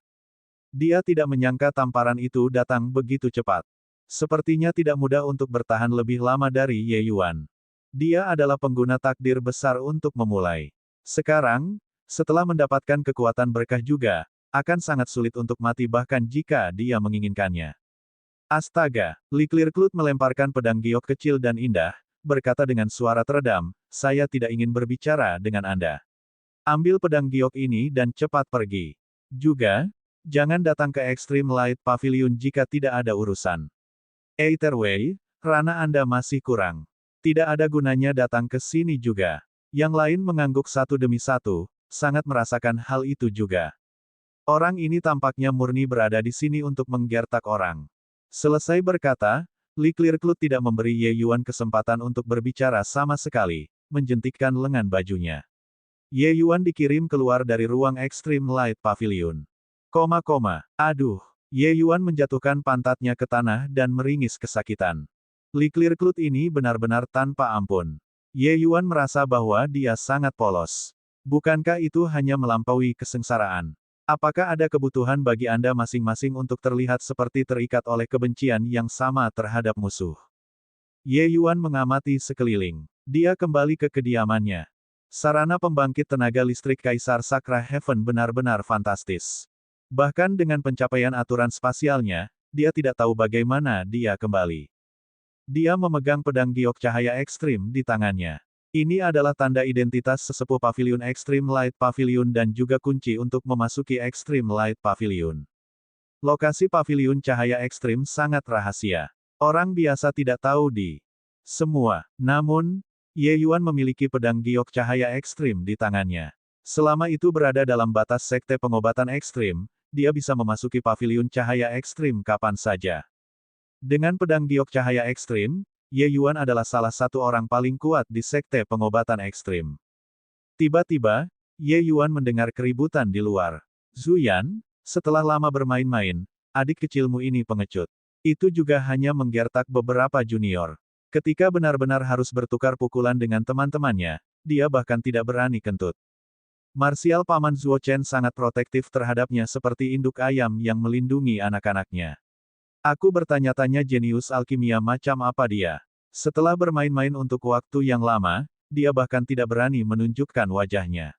Dia tidak menyangka tamparan itu datang begitu cepat. Sepertinya tidak mudah untuk bertahan lebih lama dari Ye Yuan. Dia adalah pengguna takdir besar untuk memulai. Sekarang, setelah mendapatkan kekuatan berkah juga, akan sangat sulit untuk mati bahkan jika dia menginginkannya. Astaga, Li Clearcloth melemparkan pedang giok kecil dan indah, berkata dengan suara teredam, saya tidak ingin berbicara dengan Anda. Ambil pedang giok ini dan cepat pergi. Juga, jangan datang ke Extreme Light Pavilion jika tidak ada urusan. Either ranah Anda masih kurang. Tidak ada gunanya datang ke sini juga. Yang lain mengangguk satu demi satu, sangat merasakan hal itu juga. Orang ini tampaknya murni berada di sini untuk menggertak orang. Selesai berkata, Li Clearcloth tidak memberi Ye Yuan kesempatan untuk berbicara sama sekali, menjentikkan lengan bajunya. Ye Yuan dikirim keluar dari ruang Extreme Light Pavilion. Aduh. Ye Yuan menjatuhkan pantatnya ke tanah dan meringis kesakitan. Li Clearcloth ini benar-benar tanpa ampun. Ye Yuan merasa bahwa dia sangat polos. Bukankah itu hanya melampaui kesengsaraan? Apakah ada kebutuhan bagi Anda masing-masing untuk terlihat seperti terikat oleh kebencian yang sama terhadap musuh? Ye Yuan mengamati sekeliling. Dia kembali ke kediamannya. Sarana pembangkit tenaga listrik Kaisar Sakra Heaven benar-benar fantastis. Bahkan dengan pencapaian aturan spasialnya, dia tidak tahu bagaimana dia kembali. Dia memegang pedang giok cahaya ekstrim di tangannya. Ini adalah tanda identitas sesepuh Pavilion Extreme Light Pavilion dan juga kunci untuk memasuki Extreme Light Pavilion. Lokasi Pavilion Cahaya Ekstrim sangat rahasia. Orang biasa tidak tahu di semua. Namun, Ye Yuan memiliki pedang giok cahaya ekstrim di tangannya. Selama itu berada dalam batas sekte pengobatan ekstrim, dia bisa memasuki Pavilion Cahaya Ekstrim kapan saja. Dengan pedang giok cahaya ekstrim, Ye Yuan adalah salah satu orang paling kuat di sekte pengobatan ekstrim. Tiba-tiba, Ye Yuan mendengar keributan di luar. Zuyan, setelah lama bermain-main, adik kecilmu ini pengecut. Itu juga hanya menggertak beberapa junior. Ketika benar-benar harus bertukar pukulan dengan teman-temannya, dia bahkan tidak berani kentut. Marsial Paman Zuo Chen sangat protektif terhadapnya seperti induk ayam yang melindungi anak-anaknya. Aku bertanya-tanya jenius alkimia macam apa dia. Setelah bermain-main untuk waktu yang lama, dia bahkan tidak berani menunjukkan wajahnya.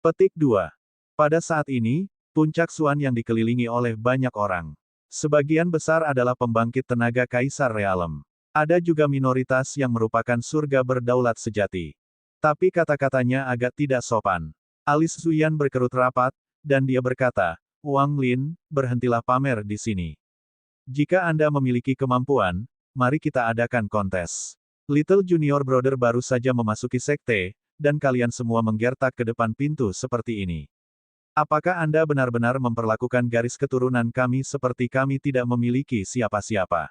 Petik 2. Pada saat ini, puncak Suan yang dikelilingi oleh banyak orang. Sebagian besar adalah pembangkit tenaga Kaisar Realem. Ada juga minoritas yang merupakan surga berdaulat sejati. Tapi kata-katanya agak tidak sopan. Alis Zuyan berkerut rapat, dan dia berkata, Wang Lin, berhentilah pamer di sini. Jika Anda memiliki kemampuan, mari kita adakan kontes. Little Junior Brother baru saja memasuki sekte, dan kalian semua menggertak ke depan pintu seperti ini. Apakah Anda benar-benar memperlakukan garis keturunan kami seperti kami tidak memiliki siapa-siapa?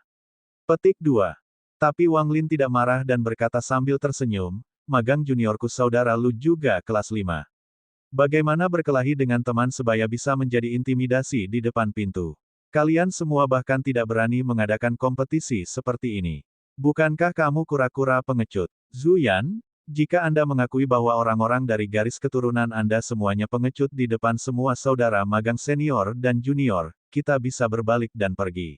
Petik 2. Tapi Wang Lin tidak marah dan berkata sambil tersenyum, magang juniorku saudara Lu juga kelas 5. Bagaimana berkelahi dengan teman sebaya bisa menjadi intimidasi di depan pintu? Kalian semua bahkan tidak berani mengadakan kompetisi seperti ini. Bukankah kamu kura-kura pengecut? Zuyan, jika Anda mengakui bahwa orang-orang dari garis keturunan Anda semuanya pengecut di depan semua saudara magang senior dan junior, kita bisa berbalik dan pergi.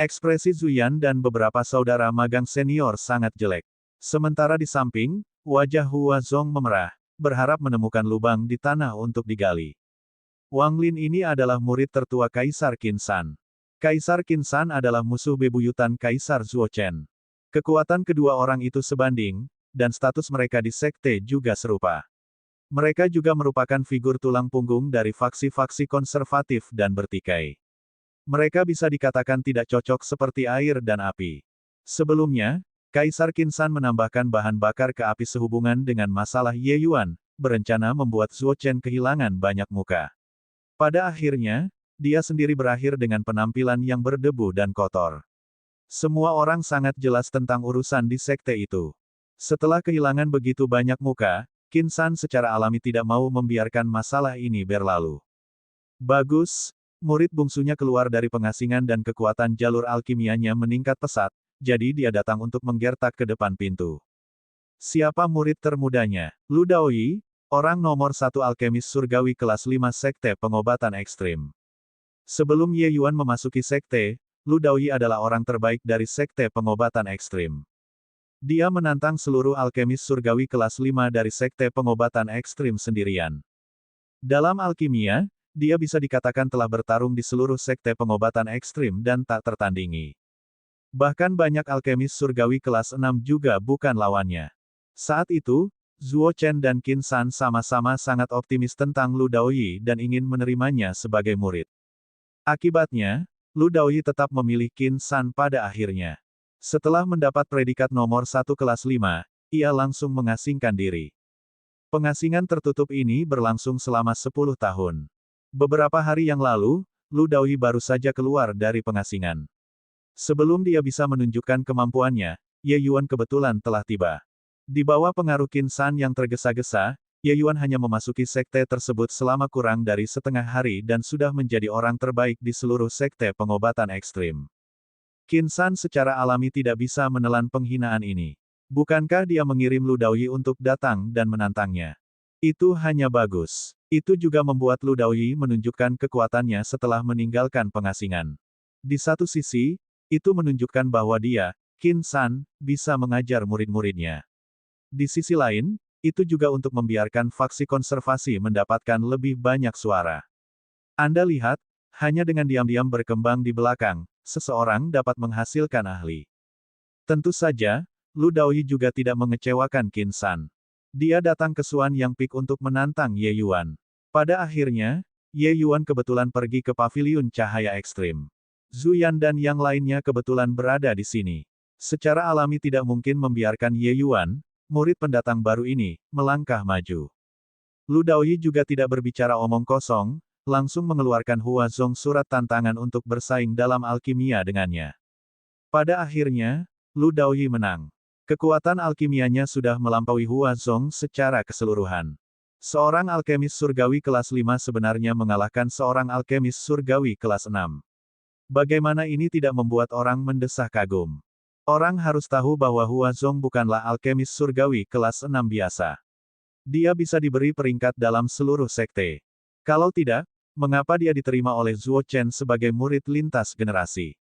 Ekspresi Zuyan dan beberapa saudara magang senior sangat jelek. Sementara di samping, wajah Hua Zong memerah, berharap menemukan lubang di tanah untuk digali. Wang Lin ini adalah murid tertua Kaisar Qin San. Kaisar Qin San adalah musuh bebuyutan Kaisar Zuo Chen. Kekuatan kedua orang itu sebanding, dan status mereka di sekte juga serupa. Mereka juga merupakan figur tulang punggung dari faksi-faksi konservatif dan bertikai. Mereka bisa dikatakan tidak cocok seperti air dan api. Sebelumnya, Kaisar Qin San menambahkan bahan bakar ke api sehubungan dengan masalah Ye Yuan, berencana membuat Zuo Chen kehilangan banyak muka. Pada akhirnya, dia sendiri berakhir dengan penampilan yang berdebu dan kotor. Semua orang sangat jelas tentang urusan di sekte itu. Setelah kehilangan begitu banyak muka, Qin San secara alami tidak mau membiarkan masalah ini berlalu. Bagus, murid bungsunya keluar dari pengasingan dan kekuatan jalur alkimianya meningkat pesat, jadi dia datang untuk menggertak ke depan pintu. Siapa murid termudanya? Lu Daoyi, orang nomor 1 alkemis surgawi kelas 5 sekte pengobatan ekstrim. Sebelum Ye Yuan memasuki sekte, Lu Daoyi adalah orang terbaik dari sekte pengobatan ekstrim. Dia menantang seluruh alkemis surgawi kelas 5 dari sekte pengobatan ekstrim sendirian. Dalam alkimia, dia bisa dikatakan telah bertarung di seluruh sekte pengobatan ekstrim dan tak tertandingi. Bahkan banyak alkemis surgawi kelas 6 juga bukan lawannya. Saat itu, Zuo Chen dan Qin San sama-sama sangat optimis tentang Lu Daoyi dan ingin menerimanya sebagai murid. Akibatnya, Lu Daoyi tetap memilih Qin San pada akhirnya. Setelah mendapat predikat nomor 1 kelas 5, ia langsung mengasingkan diri. Pengasingan tertutup ini berlangsung selama 10 tahun. Beberapa hari yang lalu, Lu Daoyi baru saja keluar dari pengasingan. Sebelum dia bisa menunjukkan kemampuannya, Ye Yuan kebetulan telah tiba. Di bawah pengaruh Qin San yang tergesa-gesa, Ye Yuan hanya memasuki sekte tersebut selama kurang dari setengah hari dan sudah menjadi orang terbaik di seluruh sekte pengobatan ekstrim. Qin San secara alami tidak bisa menelan penghinaan ini. Bukankah dia mengirim Lu Daoyi untuk datang dan menantangnya? Itu hanya bagus. Itu juga membuat Lu Daoyi menunjukkan kekuatannya setelah meninggalkan pengasingan. Di satu sisi, itu menunjukkan bahwa dia, Qin San, bisa mengajar murid-muridnya. Di sisi lain, itu juga untuk membiarkan faksi konservasi mendapatkan lebih banyak suara. Anda lihat, hanya dengan diam-diam berkembang di belakang, seseorang dapat menghasilkan ahli. Tentu saja, Lu Daoyi juga tidak mengecewakan Qin San. Dia datang ke Xuan Yang Peak untuk menantang Ye Yuan. Pada akhirnya, Ye Yuan kebetulan pergi ke paviliun cahaya ekstrim. Zhu Yan dan yang lainnya kebetulan berada di sini. Secara alami tidak mungkin membiarkan Ye Yuan, murid pendatang baru ini, melangkah maju. Lu Daoyi juga tidak berbicara omong kosong, langsung mengeluarkan Hua Zong surat tantangan untuk bersaing dalam alkimia dengannya. Pada akhirnya, Lu Daoyi menang. Kekuatan alkimianya sudah melampaui Hua Zong secara keseluruhan. Seorang alkemis surgawi kelas 5 sebenarnya mengalahkan seorang alkemis surgawi kelas 6. Bagaimana ini tidak membuat orang mendesah kagum? Orang harus tahu bahwa Hua Zong bukanlah alkemis surgawi kelas 6 biasa. Dia bisa diberi peringkat dalam seluruh sekte. Kalau tidak, mengapa dia diterima oleh Zhuo Chen sebagai murid lintas generasi?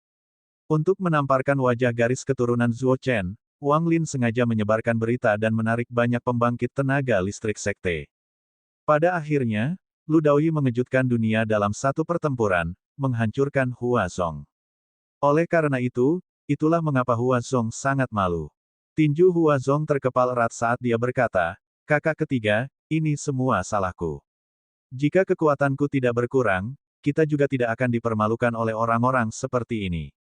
Untuk menamparkan wajah garis keturunan Zhuo Chen, Wang Lin sengaja menyebarkan berita dan menarik banyak pembangkit tenaga listrik sekte. Pada akhirnya, Lu Daoyi mengejutkan dunia dalam satu pertempuran, menghancurkan Hua Zong. Oleh karena itu, itulah mengapa Hua Zong sangat malu. Tinju Hua Zong terkepal erat saat dia berkata, "Kakak ketiga, ini semua salahku. Jika kekuatanku tidak berkurang, kita juga tidak akan dipermalukan oleh orang-orang seperti ini."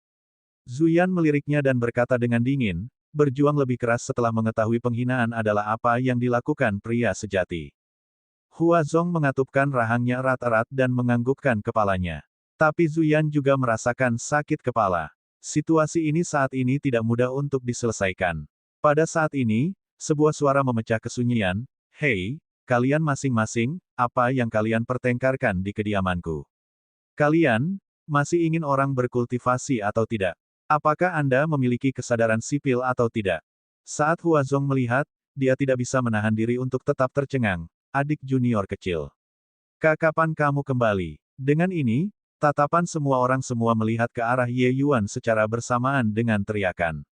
Zhu Yan meliriknya dan berkata dengan dingin, berjuang lebih keras setelah mengetahui penghinaan adalah apa yang dilakukan pria sejati. Hua Zong mengatupkan rahangnya erat-erat dan menganggukkan kepalanya. Tapi Zhu Yan juga merasakan sakit kepala. Situasi ini saat ini tidak mudah untuk diselesaikan. Pada saat ini, sebuah suara memecah kesunyian, "Hei, kalian masing-masing, apa yang kalian pertengkarkan di kediamanku? Kalian, masih ingin orang berkultivasi atau tidak? Apakah Anda memiliki kesadaran sipil atau tidak?" Saat Hua Zong melihat, dia tidak bisa menahan diri untuk tetap tercengang, adik junior kecil. Kapan kamu kembali? Dengan ini, tatapan semua orang semua melihat ke arah Ye Yuan secara bersamaan dengan teriakan.